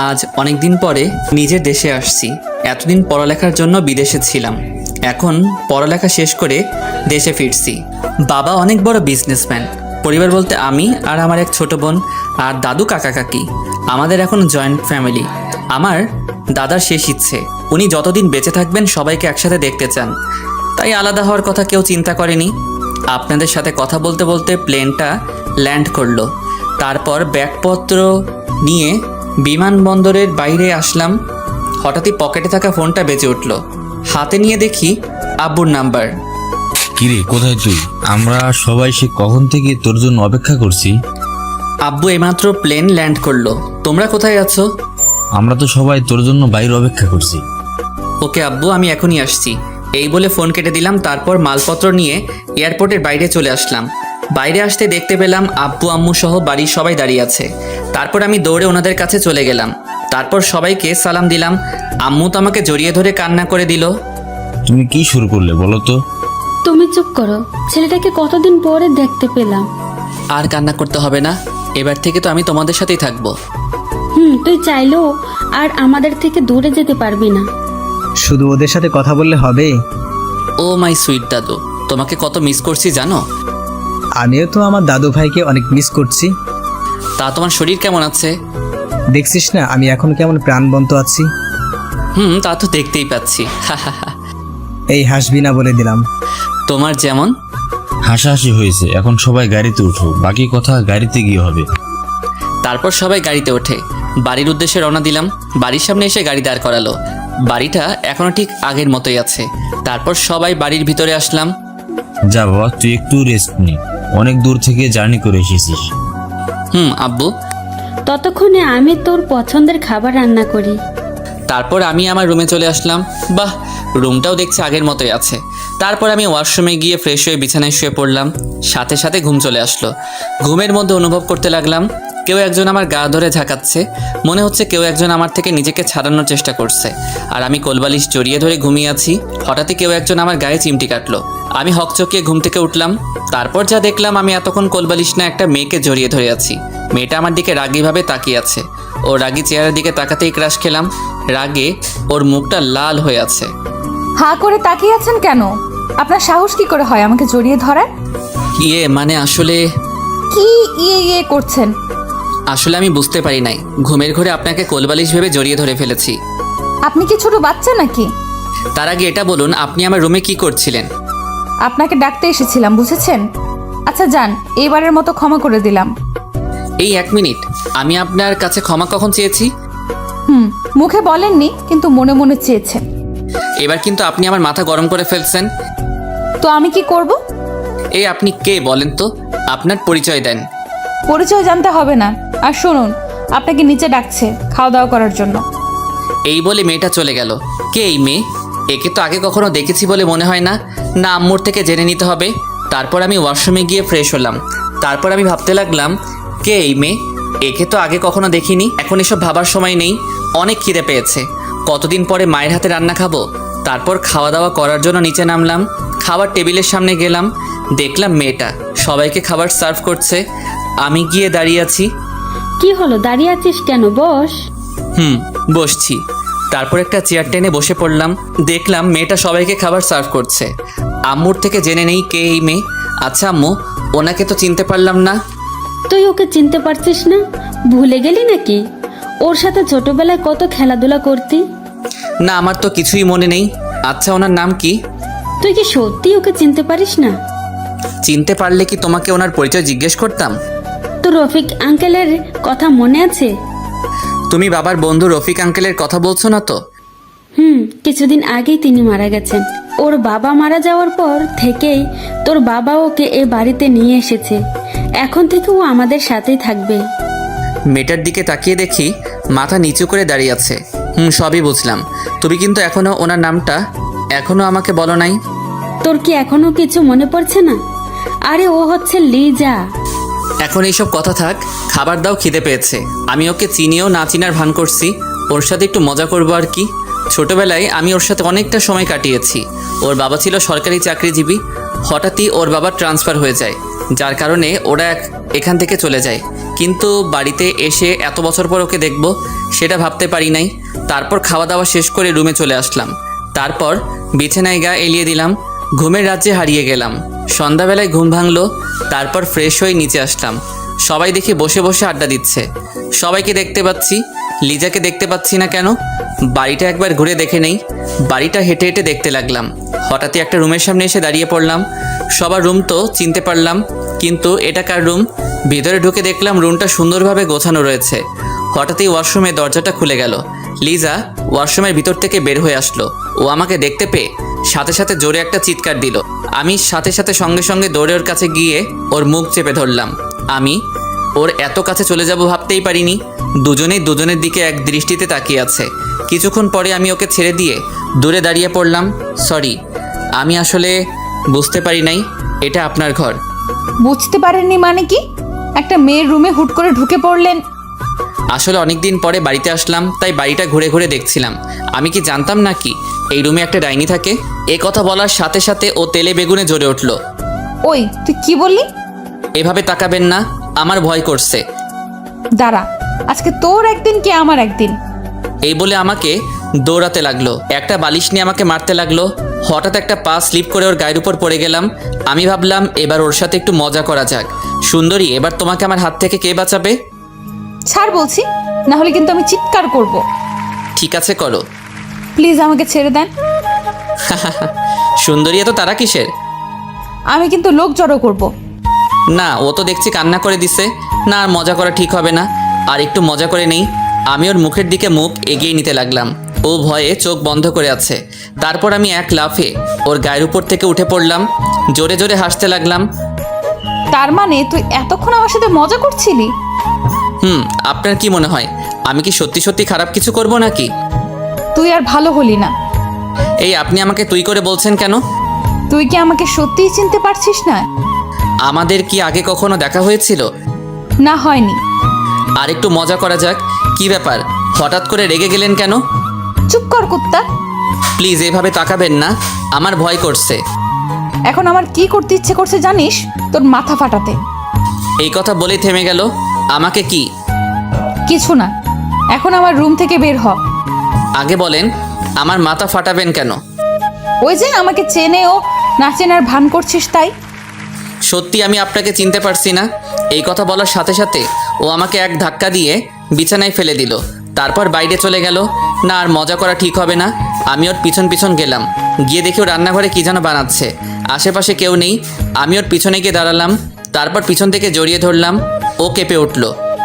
আজ অনেক দিন পরে নিজের দেশে আসছি। এতদিন পড়ালেখার জন্য বিদেশে ছিলাম, এখন পড়ালেখা শেষ করে দেশে ফিরছি। বাবা অনেক বড় বিজনেসম্যান। পরিবার বলতে আমি আর আমার এক ছোট বোন আর দাদু কাকা কাকি। আমাদের এখন জয়েন্ট ফ্যামিলি। আমার দাদার শেষ ইচ্ছে, উনি যতদিন বেঁচে থাকবেন সবাইকে একসাথে দেখতে চান, তাই আলাদা হওয়ার কথা কেউ চিন্তা করেনি। আপনাদের সাথে কথা বলতে বলতে প্লেনটা ল্যান্ড করলো। তারপর ব্যাগপত্র নিয়ে বিমানবন্দরের বাইরে আসলাম। হঠাৎই পকেটে থাকা ফোনটা বেজে উঠল। হাতে নিয়ে দেখি আব্বুর নাম্বার। কিরে, কোথায় তুই? আমরা সবাই সে কখন থেকে তোর জন্য অপেক্ষা করছি। আব্বু এইমাত্র প্লেন ল্যান্ড করলো, তোমরা কোথায় আছো? আমরা তো সবাই তোর জন্য বাইরে অপেক্ষা করছি। ওকে আব্বু, আমি এখনই আসছি, এই বলে ফোন কেটে দিলাম। তারপর মালপত্র নিয়ে এয়ারপোর্টের বাইরে চলে আসলাম। বাইরে আসতে দেখতে পেলাম আব্বু আম্মু সহ বাড়ির সবাই দাঁড়িয়ে আছে। তারপর আমি দৌড়ে ওনাদের কাছে চলে গেলাম। তারপর সবাইকে সালাম দিলাম। আম্মু তো আমাকে জড়িয়ে ধরে কান্না করে দিল। তুমি কি শুরু করলে বলো তো? তুমি চুপ করো, ছেলেটাকে কতদিন পরে দেখতে পেলাম। আর কান্না করতে হবে না, এবার থেকে তো আমি তোমাদের সাথেই থাকবো। তুই চাইলেও আর আমাদের থেকে দূরে যেতে পারবি না। শুধু ওদের সাথে কথা বললে হবে? ও মাই সুইট দাদু, তোমাকে কত মিস করছি জানো? আমিও তো আমার দাদু ভাইকে অনেক মিস করছি। তা তোমার শরীর কেমন আছে? দেখছিস না আমি এখন কেমন প্রাণবন্ত আছি। তা তো দেখতেই পাচ্ছি। এই হাসবি না বলে দিলাম। তোমার যেমন। হাসাহাসি হয়েছে, এখন সবাই গাড়িতে উঠো, বাকি কথা গাড়িতে গিয়ে হবে। তারপর সবাই গাড়িতে ওঠে, বাড়ির উদ্দেশ্যে রওনা দিলাম। বাড়ির সামনে এসে গাড়ি দাঁড় করালো। বাড়িটা এখনো ঠিক আগের মতোই আছে। তারপর সবাই বাড়ির ভিতরে আসলাম। যা বাবা, তুই একটু রেস্ট নে, অনেক দূর থেকে জার্নি করে এসেছিস। আব্বু। ততক্ষণে আমি তোর পছন্দের খাবার রান্না করি। তারপর আমি আমার রুমে চলে আসলাম। বাহ, রুমটাও দেখছি আগের মতোই আছে। তারপর আমি ওয়াশরুমে গিয়ে ফ্রেশ হয়ে বিছানায় শুয়ে পড়লাম। সাথে সাথে ঘুম চলে আসলো। ঘুমের মধ্যে অনুভব করতে লাগলাম কেউ একজন আমার গা ধরে ঝাঁকাচ্ছে। মনে হচ্ছে কেউ একজন আমার থেকে নিজেকে ছাড়ানোর চেষ্টা করছে। আর আমি কোলবালিশ জড়িয়ে ধরে ঘুমিয়ে আছি। হঠাৎই কেউ একজন আমার গায়ে চিমটি কাটলো। আমি হকচকিয়ে ঘুম থেকে উঠলাম। তারপর যা দেখলাম, আমি এতক্ষণ কোলবালিশ না একটা মেয়েকে জড়িয়ে ধরে আছি। মেয়েটা আমার দিকে রাগীভাবে তাকিয়ে আছে। ও রাগী চেহারার দিকে তাকাতেই ক্রাশ খেলাম। রাগে ওর মুখটা লাল হয়ে আছে। হাঁ করে তাকিয়ে আছেন কেন? আপনার সাহস কি করে হয় আমাকে জড়িয়ে ধরার? মানে আসলে কি ইয়ে করছেন? আসলে আমি বুঝতে পারি নাই, ঘুমের ঘরে আপনাকে কোলবালিশ ভেবে জড়িয়ে ধরে ফেলেছি। আপনি কি ছোট বাচ্চা নাকি? তার আগে এটা বলুন, আপনি আমার রুমে কি করছিলেন? আপনাকে ডাকতে এসেছিলাম, বুঝেছেন? আচ্ছা যান, এবারের মতো ক্ষমা করে দিলাম। এই 1 মিনিট, আমি আপনার কাছে ক্ষমা কখন চেয়েছি? মুখে বলেননি, কিন্তু মনে মনে চেয়েছেন। এবার কিন্তু আপনি আমার মাথা গরম করে ফেলছেন। তো আমি কি করব? এই আপনি কে বলেন তো? আপনার পরিচয় দেন। পরিচয় জানতে হবে না। আর শুনুন, আপনাকে নিচে ডাকছে খাওয়া দাওয়া করার জন্য। এই বলে মেয়েটা চলে গেল। কে এই মেয়ে? একে তো আগে কখনো দেখেছি বলে মনে হয় না। না, আম্মুর থেকে জেনে নিতে হবে। তারপর আমি ওয়াশরুমে গিয়ে ফ্রেশ হলাম। তারপর আমি ভাবতে লাগলাম, কে এই মেয়ে? একে তো আগে কখনো দেখিনি। এখন এসব ভাবার সময় নেই, অনেক খিদে পেয়েছে। কতদিন পরে মায়ের হাতে রান্না খাবো। তারপর খাওয়া দাওয়া করার জন্য নিচে নামলাম। খাবার টেবিলের সামনে গেলাম, দেখলাম মেয়েটা সবাইকে খাবার সার্ভ করছে। আমি গিয়ে দাঁড়িয়ে আছি। কি হলো, দাঁড়িয়ে আছিস কেন? বস। বসছি। তারপর একটা চেয়ার টেনে বসে পড়লাম। দেখলাম মেয়েটা সবাইকে খাবার সার্ভ করছে। আম্মুর থেকে জেনে নেই কে এই মেয়ে। আচ্ছা আম্মু, ওনাকে তো চিনতে পারলাম না। তুই ওকে চিনতে পারছিস না? ভুলে গেলি নাকি? ওর সাথে ছোটবেলায় কত খেলাধুলা করতি। না, আমার তো কিছুই মনে নেই। আচ্ছা, ওনার নাম কি? তুই কি সত্যি ওকে চিনতে পারিস না? চিনতে পারলে কি তোমাকে ওনার পরিচয় জিজ্ঞেস করতাম? তোর রফিক আঙ্কেলের কথা মনে আছে? তুমি বাবার বন্ধু রফিক আঙ্কেলের কথা বলছো না তো? কিছুদিন আগেই তিনি মারা গেছেন। ওর বাবা মারা যাওয়ার পর থেকেই তোর বাবা ওকে এ বাড়িতে নিয়ে এসেছে। এখন থেকে ও আমাদের সাথেই থাকবে। মেয়েটার দিকে তাকিয়ে দেখি মাথা নিচু করে দাঁড়িয়ে আছে। সবই বুঝলাম। তুমি কিন্তু এখনো ওনার নামটা এখনো আমাকে বলো নাই। তোর কি এখনো কিছু মনে পড়ছে না? আরে ও হচ্ছে লিজা। এখন এইসব কথা থাক, খাবার দাও, খিদে পেয়েছে। আমি ওকে চিনিও না চিনার ভান করছি, ওর সাথে একটু মজা করবো আর কি। ছোটবেলায় আমি ওর সাথে অনেকটা সময় কাটিয়েছি। ওর বাবা ছিল সরকারি চাকরিজীবী। হঠাৎই ওর বাবার ট্রান্সফার হয়ে যায়, যার কারণে ওরা এখান থেকে চলে যায়। কিন্তু বাড়িতে এসে এত বছর পর ওকে দেখব সেটা ভাবতে পারি নাই। তারপর খাওয়া দাওয়া শেষ করে রুমে চলে আসলাম। তারপর বিছানায় গা এলিয়ে দিলাম। ঘুমের রাজ্যে হারিয়ে গেলাম। সন্ধ্যাবেলায় ঘুম ভাঙলো। তারপর ফ্রেশ হয়ে নিচে আসলাম। সবাই দেখি বসে বসে আড্ডা দিচ্ছে। সবাইকে দেখতে পাচ্ছি, লিজাকে দেখতে পাচ্ছি না কেন? বাড়িটা একবার ঘুরে দেখে নেই। বাড়িটা হেঁটে হেঁটে দেখতে লাগলাম। হঠাৎই একটা রুমের সামনে এসে দাঁড়িয়ে পড়লাম। সবার রুম তো চিনতে পারলাম, কিন্তু এটা কার রুম? ভিতরে ঢুকে দেখলাম রুমটা সুন্দরভাবে গোছানো রয়েছে। হঠাৎই ওয়াশরুমে দরজাটা খুলে গেল। লিজা ওয়াশরুমের ভিতর থেকে বের হয়ে আসলো। ও আমাকে দেখতে পেয়ে সাথে সাথে জোরে একটা চিৎকার দিল। আমি সাথে সাথে সঙ্গে সঙ্গে দৌড়ে ওর কাছে গিয়ে ওর মুখ চেপে ধরলাম। আমি ওর এত কাছে চলে যাব ভাবতেই পারিনি। দুজনেই দুজনের দিকে এক দৃষ্টিতে তাকিয়ে আছে। কিছুক্ষণ পরে আমি ওকে ছেড়ে দিয়ে দূরে দাঁড়িয়ে পড়লাম। সরি, আমি আসলে বুঝতে পারি নাই এটা আপনার ঘর। বুঝতে পারেননি মানে কি? একটা মেয়ের রুমে হুট করে ঢুকে পড়লেন। আসলে অনেক দিন পরে বাড়িতে আসলাম, তাই বাড়িটা ঘুরে ঘুরে দেখছিলাম। আমি কি জানতাম নাকি এই রুমে একটা ডাইনি থাকে? এ কথা বলার সাথে সাথে ও তেলে বেগুনে জ্বলে উঠল। ওই তুই কি বললি? এভাবে তাকাবেন না, আমার ভয় করছে। দাঁড়া, আজকে তোর একদিন কি আমার একদিন। এই বলে আমাকে দৌড়াতে লাগলো। একটা বালিশ নিয়ে আমাকে মারতে লাগলো। হঠাৎ একটা পা স্লিপ করে ওর গায়ের উপর পড়ে গেলাম। আমি ভাবলাম এবার ওর সাথে একটু মজা করা যাক। সুন্দরী, এবার তোমাকে আমার হাত থেকে কে বাঁচাবে? ছাড় বলছি, না হলে কিন্তু আমি চিৎকার করব। ঠিক আছে, করো। প্লিজ আমাকে ছেড়ে দেন। সুন্দরী, এত তারা কিসের? আমি কিন্তু লোক জড়ো করব। না, ও তো দেখছি কান্না করে দিছে। না, আর মজা করা ঠিক হবে না। আর একটু মজা করে নেই। আমি ওর মুখের দিকে মুখ এগিয়ে নিতে লাগলাম। ও ভয়ে চোখ বন্ধ করে আছে। তারপর আমি এক লাফে ওর গায়ের উপর থেকে উঠে পড়লাম। জোরে জোরে হাসতে লাগলাম। তার মানে তুই এতক্ষণ আমার সাথে মজা করছিলি? আপনার কি মনে হয় আমি কি সত্যি সত্যি খারাপ কিছু করব নাকি? তুই আর ভালো হলি না। এই আপনি আমাকে তুই করে বলছেন কেন? তুই কি আমাকে সত্যিই চিনতে পারছিস না? আমাদের কি আগে কখনো দেখা হয়েছিল? না, হয়নি। আর একটু মজা করা যাক। কি ব্যাপার, হঠাৎ করে রেগে গেলেন কেন? চুপ কর কুত্তা। প্লিজ এভাবে তাকাবেন না, আমার ভয় করছে। এখন আমার কি করতে ইচ্ছে করছে জানিস? তোর মাথা ফাটাতে। এই কথা বলেই থেমে গেল। আমাকে কি? কিছু না, এখন আমার রুম থেকে বের হ। আগে বলেন, আমার মাথা ফাটাবেন কেন? ওই যে আমাকে চেনে ও না চেনার ভান করছিস তাই। সত্যি আমি আপনাকে চিনতে পারছি না। এই কথা বলার সাথে সাথে ও আমাকে এক ধাক্কা দিয়ে বিছানায় ফেলে দিল। তারপর বাইরে চলে গেল। না, আর মজা করা ঠিক হবে না। আমি ওর পিছন পিছন গেলাম। গিয়ে দেখি ও রান্নাঘরে কী যেন বানাচ্ছে। আশেপাশে কেউ নেই। আমি ওর পিছনে গিয়ে দাঁড়ালাম। তারপর পিছন থেকে জড়িয়ে ধরলাম। ও কেঁপে উঠল।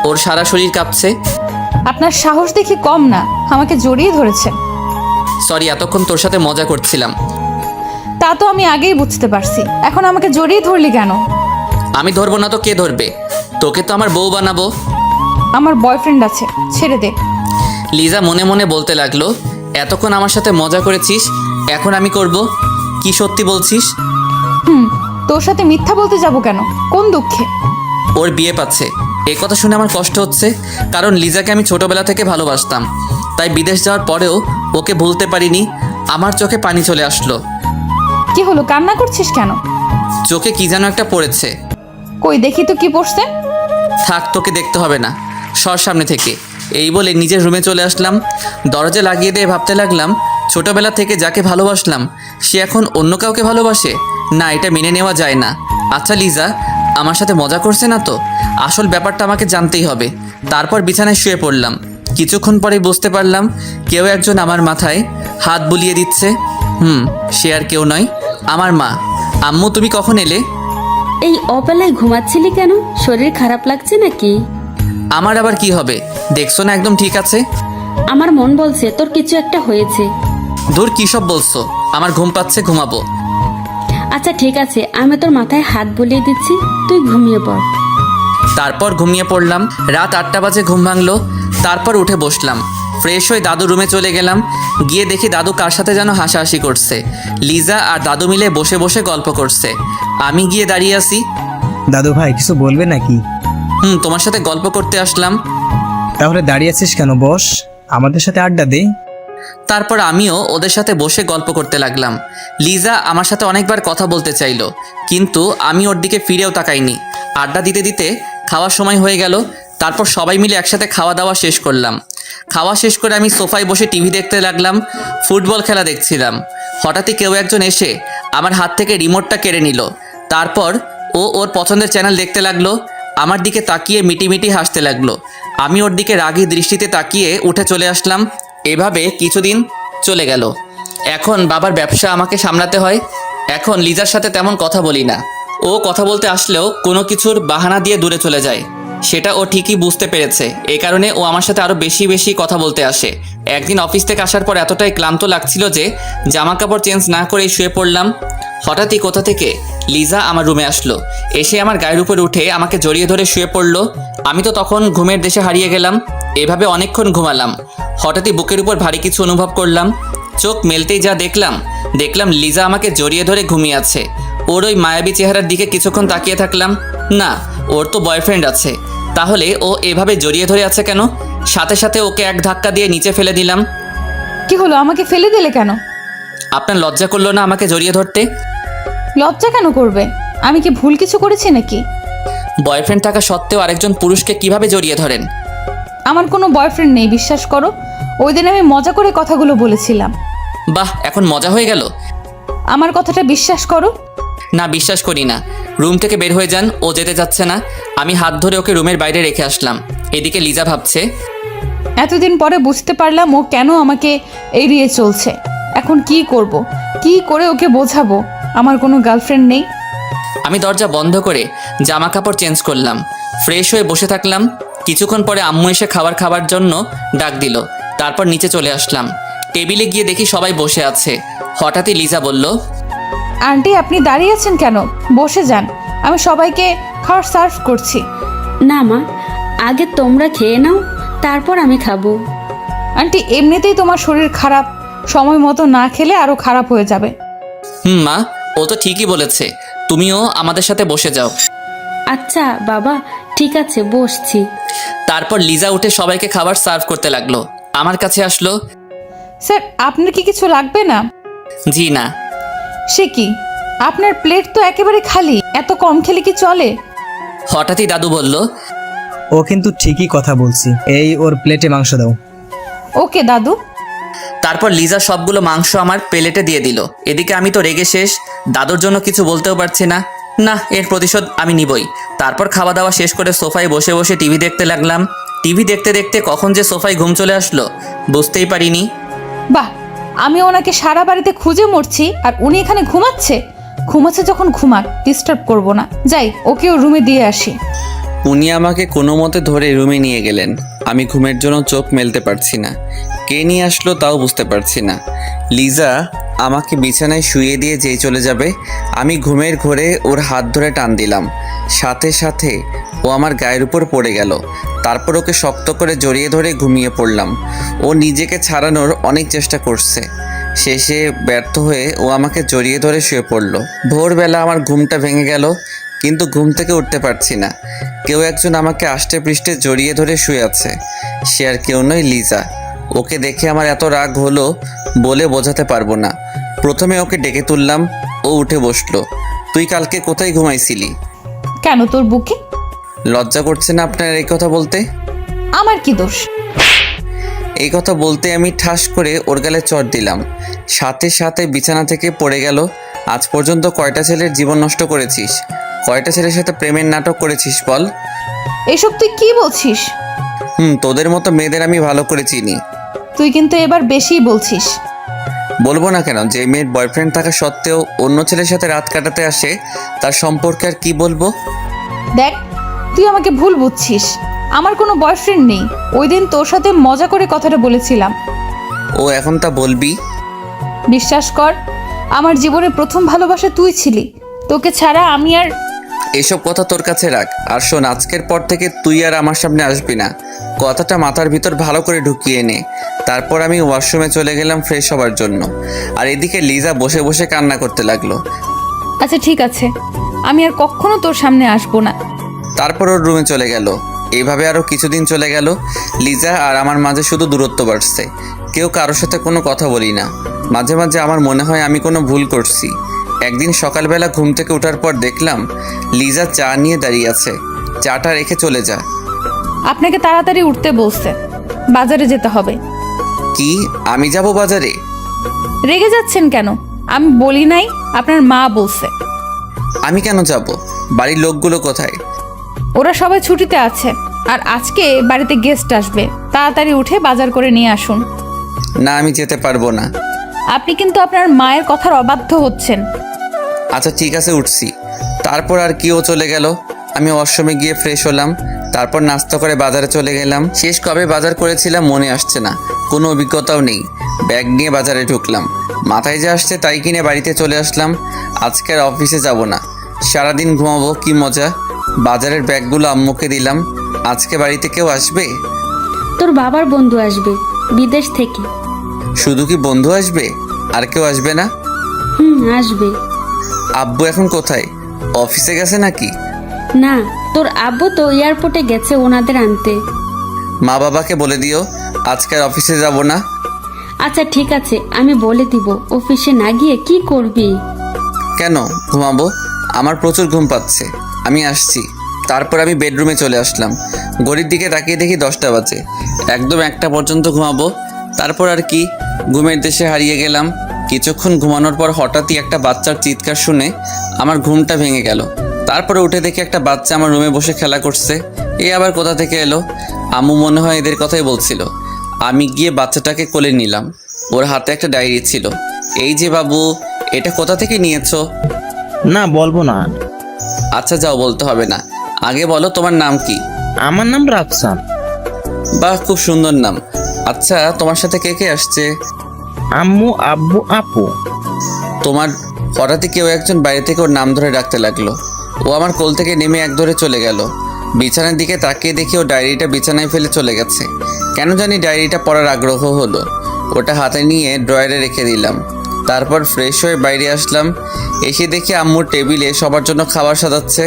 ওর সারা শরীর কাঁপছে। আপনার সাহস দেখি কম না, আমাকে জড়িয়ে ধরেছে। সরি, এতক্ষণ তোর সাথে মজা করছিলাম। তা তো আমি আগেই বুঝতে পারছি। এখন আমাকে জড়িয়ে ধরলি কেন? আমি ধরবো না তো কে ধরবে? তোকে তো আমার বউ বানাবো। আমার বয়ফ্রেন্ড আছে, ছেড়ে দে। লিজা মনে মনে বলতে লাগলো, এতক্ষণ আমার সাথে মজা করেছিস, এখন আমি করব? কি সত্যি বলছিস? তোর সাথে মিথ্যা বলতে যাব কেন? কোন দুঃখে? ওর বিয়ে পাচ্ছে। এই কথা শুনে আমার কষ্ট হচ্ছে, কারণ লিজাকে আমি ছোটবেলা থেকে ভালোবাসতাম। তাই বিদেশ যাওয়ার পরেও ওকে ভুলতে পারিনি। আমার চোখে পানি চলে আসলো। কি হলো, কান্না করছিস কেন? চোখে কি যেন একটা পড়েছে। কই দেখি তো কি পড়ছে। থাক, তোকে দেখতে হবে না, সর সামনে থেকে। এই বলে নিজের রুমে চলে আসলাম। দরজা লাগিয়ে দিয়ে ভাবতে লাগলাম, ছোটবেলা থেকে যাকে ভালোবাসলাম সে এখন অন্য কাউকে ভালোবাসে। না, এটা মেনে নেওয়া যায় না। আচ্ছা লিজা আমার সাথে মজা করছে না তো? আসল ব্যাপারটা আমাকে জানতেই হবে। তারপর বিছানায় শুয়ে পড়লাম। কিছুক্ষণ পরে বুঝতে পারলাম কেউ একজন আমার মাথায় হাত বুলিয়ে দিচ্ছে। সে আর কেউ নয়, আমার মা। আম্মু, তুমি কখন এলে? এই অবেলায় ঘুমাচ্ছিলি কেন? শরীর খারাপ লাগছে নাকি? আমার আবার কি হবে? দেখছো না একদম ঠিক আছে। আমার মন বলছে তোর কিছু একটা হয়েছে। ধুর, কী সব বলছো? আমার ঘুম পাচ্ছে, ঘুমাবো। আচ্ছা ঠিক আছে, আমি তোর মাথায় হাত বুলিয়ে দিচ্ছি, তুই ঘুমিয়ে পড়। তারপর ঘুমিয়ে পড়লাম। রাত 8টা বাজে ঘুম ভাঙলো। তারপর উঠে বসলাম। ফ্রেশ হয়ে দাদু রুমে চলে গেলাম। গিয়ে দেখি দাদু কার সাথে যেন হাসাহাসি করছে। লিজা আর দাদু মিলে বসে বসে গল্প করছে। আমি গিয়ে দাঁড়িয়ে আছি। দাদু ভাই কিছু বলবে নাকি? তোমার সাথে গল্প করতে আসলাম। তাহলে দাঁড়িয়ে আছিস কেন? বস, আমাদের সাথে আড্ডা দে। তারপর আমিও ওদের সাথে বসে গল্প করতে লাগলাম। লিজা আমার সাথে অনেকবার কথা বলতে চাইলো, কিন্তু আমি ওর দিকে ফিরেও তাকাইনি। আড্ডা দিতে দিতে খাওয়ার সময় হয়ে গেল। তারপর সবাই মিলে একসাথে খাওয়া দাওয়া শেষ করলাম। খাওয়া শেষ করে আমি সোফায় বসে টিভি দেখতে লাগলাম। ফুটবল খেলা দেখছিলাম। হঠাৎই কেউ একজন এসে আমার হাত থেকে রিমোটটা কেড়ে নিল। তারপর ও ওর পছন্দের চ্যানেল দেখতে লাগলো। আমার দিকে তাকিয়ে মিটিমিটি হাসতে লাগলো। আমি ওর দিকে রাগী দৃষ্টিতে তাকিয়ে উঠে চলে আসলাম। এভাবে কিছুদিন চলে গেল। এখন বাবার ব্যবসা আমাকে সামলাতে হয়। এখন লিজার সাথে তেমন কথা বলি না। ও কথা বলতে আসলেও কোনো কিছুর বাহানা দিয়ে দূরে চলে যায়। সেটা ও ঠিকই বুঝতে পেরেছে। এই কারণে ও আমার সাথে আরও বেশি বেশি কথা বলতে আসে। একদিন অফিস থেকে আসার পর এতটাই ক্লান্ত লাগছিল যে জামা কাপড় চেঞ্জ না করেই শুয়ে পড়লাম। হঠাৎই কোথা থেকে লিজা আমার রুমে আসলো। এসে আমার গায়ের উপর উঠে আমাকে জড়িয়ে ধরে শুয়ে পড়লো। আমি তো তখন ঘুমের দেশে হারিয়ে গেলাম। এভাবে অনেকক্ষণ ঘুমালাম। হঠাৎই বুকের উপর ভারী কিছু অনুভব করলাম। চোখ মেলতেই যা দেখলাম লিজা আমাকে জড়িয়ে ধরে ঘুমিয়ে আছে। ওর ওই মায়াবী চেহারার দিকে কিছুক্ষণ তাকিয়ে থাকলাম। না, ওর তো বয়ফ্রেন্ড আছে, তাহলে ও এভাবে জড়িয়ে ধরে আছে কেন? সাথে সাথে ওকে এক ধাক্কা দিয়ে নিচে ফেলে দিলাম। কি হলো, আমাকে ফেলে দিলে কেন? আপনার লজ্জা করলো না আমাকে জড়িয়ে ধরতে? লজ্জা কেন করবে? আমি কি ভুল কিছু করেছি নাকি? বয়ফ্রেন্ড থাকা সত্ত্বেও আরেকজন পুরুষকে কিভাবে জড়িয়ে ধরেন? আমার কোনো বয়ফ্রেন্ড নেই, বিশ্বাস করো। ওই দিন আমি মজা করে কথাগুলো বলেছিলাম। বাহ, এখন মজা হয়ে গেল। আমার কথাটা বিশ্বাস করো। না, বিশ্বাস করি না। রুম থেকে বের হয়ে যান, ও যেতে যাচ্ছে না। আমি হাত ধরে ওকে রুমের বাইরে রেখে আসলাম। এদিকে লিজা ভাবছে, এতদিন পরে বুঝতে পারলাম ও কেন আমাকে এড়িয়ে চলছে। এখন কি করব? কি করে ওকে বোঝাবো আমার কোনো গার্লফ্রেন্ড নেই? আমি দরজা বন্ধ করে জামা কাপড় চেঞ্জ করলাম। ফ্রেশ হয়ে বসে থাকলাম। কিছুক্ষণ পরে আম্মু এসে খাবার জন্য ডাক দিল। তারপর নিচে চলে আসলাম। টেবিলে গিয়ে দেখি সবাই বসে আছে। হঠাৎই লিজা বলল, আন্টি, আপনি দাঁড়িয়ে আছেন কেন? বসে যান, আমি সবাইকে খাবার সার্ভ করছি। না মা, আগে তোমরা খেয়ে নাও, তারপর আমি খাবো। আন্টি, এমনিতেই তোমার শরীর খারাপ, সময় মতো না খেলে আরো খারাপ হয়ে যাবে। মা, ও তো ঠিকই বলেছে। তুমিও আমাদের সাথে বসে যাও। আচ্ছা বাবা, ঠিক আছে, বসছি। তারপর লিজা উঠে সবাইকে খাবার সার্ভ করতে লাগলো। আমার কাছে আসলো। স্যার, আপনার কি কিছু লাগবে না? জি না। সে কি, আপনার প্লেট তো একেবারে খালি, এত কম খেলে কি চলে? হঠাৎই দাদু বলল, ও কিন্তু ঠিকই কথা বলছি, এই ওর প্লেটে মাংস দাও। ওকে দাদু। তারপর লিজা সবগুলো মাংস আমার প্লেটে দিয়ে দিল। এদিকে আমি তো রেগে শেষ। দাদুর জন্য কিছু বলতেও পারছি না। না, এর প্রতিশোধ আমি নিবই। তারপর খাওয়া দাওয়া শেষ করে সোফায় বসে বসে টিভি দেখতে লাগলাম। টিভি দেখতে দেখতে কখন যে সোফায় ঘুম চলে আসলো বুঝতেই পারিনি। বাহ, আমি ওনাকে সারা বাড়িতে খুঁজে মরছি আর উনি এখানে ঘুমাচ্ছে যখন ঘুমাক, ডিস্টার্ব করব না। যাই, ওকে ওর রুমে দিয়ে আসি। উনি আমাকে কোনো মতে ধরে রুমে নিয়ে গেলেন। আমি ঘুমের জন্য চোখ মেলতে পারছি না। কে নিয়ে আসলো তাও বুঝতে পারছি না। লিজা আমাকে বিছানায় শুইয়ে দিয়ে যেই চলে যাবে, আমি ঘুমের ঘোরে ওর হাত ধরে টান দিলাম। সাথে সাথে ও আমার গায়ের উপর পড়ে গেল। তারপর ওকে শক্ত করে জড়িয়ে ধরে ঘুমিয়ে পড়লাম। ও নিজেকে ছাড়ানোর অনেক চেষ্টা করছে। শেষে ব্যর্থ হয়ে ও আমাকে জড়িয়ে ধরে শুয়ে পড়ল। ভোরবেলা আমার ঘুমটা ভেঙে গেল, কিন্তু ঘুম থেকে উঠতে পারছি না। কেউ একজন আমাকে আষ্টে পৃষ্ঠে জড়িয়ে ধরে শুয়ে আছে। সে আর কেউ নয়, লিজা। ওকে দেখে আমার এত রাগ হলো বলে বোঝাতে পারবো না। প্রথমে ওকে ডেকে তুললাম, ও উঠে বসলো। তুই কালকে কোথায় ঘুমাইছিলি? কেন, তোর বুকে? লজ্জা করছে না আপনার এই কথা বলতে? আমার কি দোষ? এই কথা বলতে আমি ঠাস করে ওর গালে চড় দিলাম। সাথে সাথে বিছানা থেকে পড়ে গেল। আজ পর্যন্ত কয়টা ছেলের জীবন নষ্ট করেছিস? কয়টা ছেলের সাথে প্রেমের নাটক করেছিস বল? এসব তুই কি বলছিস? তোদের মতো মেয়েদের আমি ভালো করে চিনি। তুই কিন্তু এবার বেশিই বলছিস। বলবো না কেন? যে মেয়ের বয়ফ্রেন্ড থাকা সত্ত্বেও অন্য ছেলের সাথে রাত কাটাতে আসে, তার সম্পর্কে আর কি বলবো? দেখ, তুই আমাকে ভুল বুঝছিস। আমার কোনো বয়ফ্রেন্ড নেই। ওই দিন তোর সাথে মজা করে কথাটা বলেছিলাম। ও এখন তা বলবি? বিশ্বাস কর, আমার জীবনের প্রথম ভালোবাসা তুই ছিলি। তোকে ছাড়া আমি আর... এসব কথা তোর কাছে রাখ। আর শোন, আজকের পর থেকে তুই আর আমার সামনে আসবি না। কথাটা মাথার ভিতর ভালো করে ঢুকিয়ে নে। তারপর আমি ওয়াশরুমে চলে গেলাম ফ্রেশ হওয়ার জন্য। আর এদিকে লিজা বসে বসে কান্না করতে লাগলো। আচ্ছা ঠিক আছে, আমি আর কখনো তোর সামনে আসবো না। তারপর ওর রুমে চলে গেল। এইভাবে আরও কিছুদিন চলে গেল। লিজা আর আমার মাঝে শুধু দূরত্ব বাড়ছে। কেউ কারোর সাথে কোনো কথা বলি না। মাঝে মাঝে আমার মনে হয় আমি কোনো ভুল করছি। একদিন সকালবেলা ঘুম থেকে ওঠার পর দেখলাম লিজা চা নিয়ে দাঁড়িয়ে আছে। চাটা রেখে চলে যা। আপনাকে তাড়াতাড়ি উঠতে বলছে, বাজারে যেতে হবে। কি আমি যাব বাজারে? রেগে যাচ্ছেন কেন? আমি বলি নাই, আপনার মা বলছে। আমি কেন যাব? বাড়ির লোকগুলো কোথায়? ওরা সবাই ছুটিতে আছে, আর আজকে বাড়িতে গেস্ট আসবে। তাড়াতাড়ি উঠে বাজার করে নিয়ে আসুন। না, আমি যেতে পারবো না। আপনি কিন্তু আপনার মায়ের কথার অবাধ্য হচ্ছেন। আচ্ছা ঠিক আছে, উঠছি। তারপর আর কি, ও চলে গেল। আমি ওয়াশরুমে গিয়ে ফ্রেশ হলাম, তারপর নাস্তা করে বাজারে চলে গেলাম। শেষ কবে বাজার করেছিলাম মনে আসছে না, কোনো অভিজ্ঞতাও নেই। ব্যাগ নিয়ে বাজারে ঢুকলাম, মাথায় যা আসছে তাই কিনে বাড়িতে চলে আসলাম। আজকে আর অফিসে যাব না, সারাদিন ঘুমাবো। কি মজা। বাজারের ব্যাগগুলো আম্মুকে দিলাম। আজকে বাড়িতে কেউ আসবে? তোর বাবার বন্ধু আসবে বিদেশ থেকে। শুধু কি বন্ধু আসবে, আর কেউ আসবে না? আসবে। আব্বু এখন কোথায়? অফিসে গেছে নাকি? না, তোর আব্বু তো এয়ারপোর্টে গেছে ওনাদের আনতে। মা বাবাকে বলে দিও আজকে আর অফিসে যাব না। আচ্ছা ঠিক আছে, আমি বলে দিব। অফিসে না গিয়ে কি করবি? কেন ঘুমাবো? আমার প্রচুর ঘুম পাচ্ছে, আমি আসছি। তারপর আমি বেডরুমে চলে আসলাম। ঘড়ির দিকে তাকিয়ে দেখি 10টা বাজে। একদম 1টা পর্যন্ত ঘুমাবো, তারপর আর কি, ঘুমের দেশে হারিয়ে গেলাম। কিছুক্ষণ ঘুমানোর পর হঠাৎই একটা বাচ্চার চিৎকার শুনে আমার ঘুমটা ভেঙে গেল। তারপরে উঠে দেখি একটা বাচ্চা আমার রুমে বসে খেলা করছে। এ আবার কোথা থেকে এলো? আম্মু মনে হয় এদের কথাই বলছিল। আমি গিয়ে বাচ্চাটাকে কোলে নিলাম। ওর হাতে একটা ডায়েরি ছিল। এই যে বাবু, এটা কোথা থেকে নিয়েছো? না, বলবো না। আচ্ছা যাও, বলতে হবে না। আগে বলো তোমার নাম কি? আমার নাম রাফসান। বাহ, খুব সুন্দর নাম। আচ্ছা তোমার সাথে কে কে আসছে? আম্মু, আব্বু, আপু। তোমার হঠাৎই কেউ একজন বাইরে থেকে ওর নাম ধরে ডাকতে লাগলো। ও আমার কোল থেকে নেমে এক ধরে চলে গেল। বিছানার দিকে তাকিয়ে দেখি ও ডায়েরিটা বিছানায় ফেলে চলে গেছে। কেন জানি ডায়েরিটা পড়ার আগ্রহ হলো। ওটা হাতে নিয়ে ড্রয়ারে রেখে দিলাম। তারপর ফ্রেশ হয়ে বাইরে আসলাম। এসে দেখি আম্মুর টেবিলে সবার জন্য খাবার সাজাচ্ছে,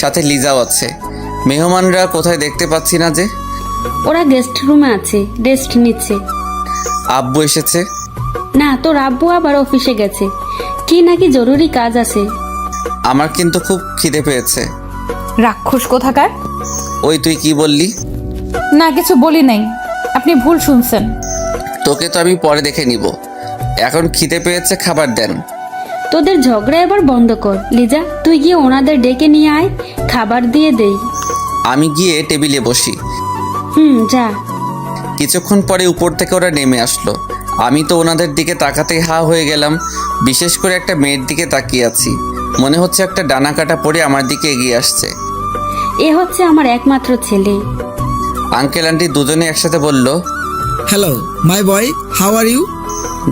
সাথে লিজাও আছে। মেহমানরা কোথায় দেখতে পাচ্ছি না যে? ওরা গেস্ট রুমে আছে, রেস্ট নিচ্ছে। আব্বু এসেছে? না, তোর আব্বু আবার অফিসে গেছে, কি নাকি জরুরি কাজ আছে। আমার কিন্তু খুব খিদে পেয়েছে। রাক্ষস কোথাকার। ওই তুই কি বললি? না, কিছু বলি নাই, আপনি ভুল শুনছেন। তোকে তো আমি পরে দেখে নিব। এখন খিদে পেয়েছে, খাবার দেন। তোদের ঝগড়া এবার বন্ধ কর। লিজা, তুই গিয়ে ওনাদের ডেকে নিয়ে আয়, খাবার দিয়ে দেই। আমি গিয়ে টেবিলে বসি। যা। কিছুক্ষণ পরে উপর থেকে ওরা নেমে আসলো। আমি তো ওনাদের দিকে তাকাতেই হা হয়ে গেলাম। বিশেষ করে একটা মেয়ের দিকে তাকিয়ে আছি। মনে হচ্ছে একটা ডানা কাটা পড়ে আমার দিকে এগিয়ে আসছে। এ হচ্ছে আমার একমাত্র ছেলে। আঙ্কেল আন্টি দুজনে একসাথে বলল, hello my boy, how are you?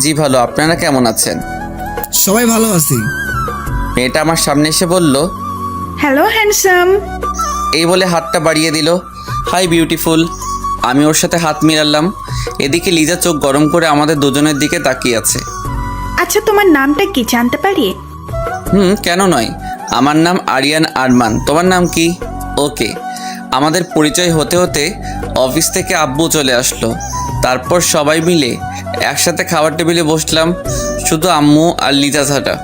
জি ভালো, আপনারা কেমন আছেন? সবাই ভালো আছি। মেয়েটা আমার সামনে এসে বলল, হ্যালো হ্যান্ডসাম। এই বলে হাতটা বাড়িয়ে দিল। Hi beautiful. আমি ওর সাথে হাত মিলালাম। এদিকে লিজা চোখ গরম করে আমাদের দুজনের দিকে তাকিয়ে আছে। আচ্ছা, তোমার নামটা কি জানতে পারি? কেন নয়। আমার নাম আরিয়ান আরমান। তোমার নাম কি? ওকে। আমাদের পরিচয় হতে হতে অফিস থেকে আব্বু চলে আসলো। তারপর সবাই মিলে একসাথে খাবার টেবিলে বসলাম, শুধু আম্মু আর লিজা ছাড়া।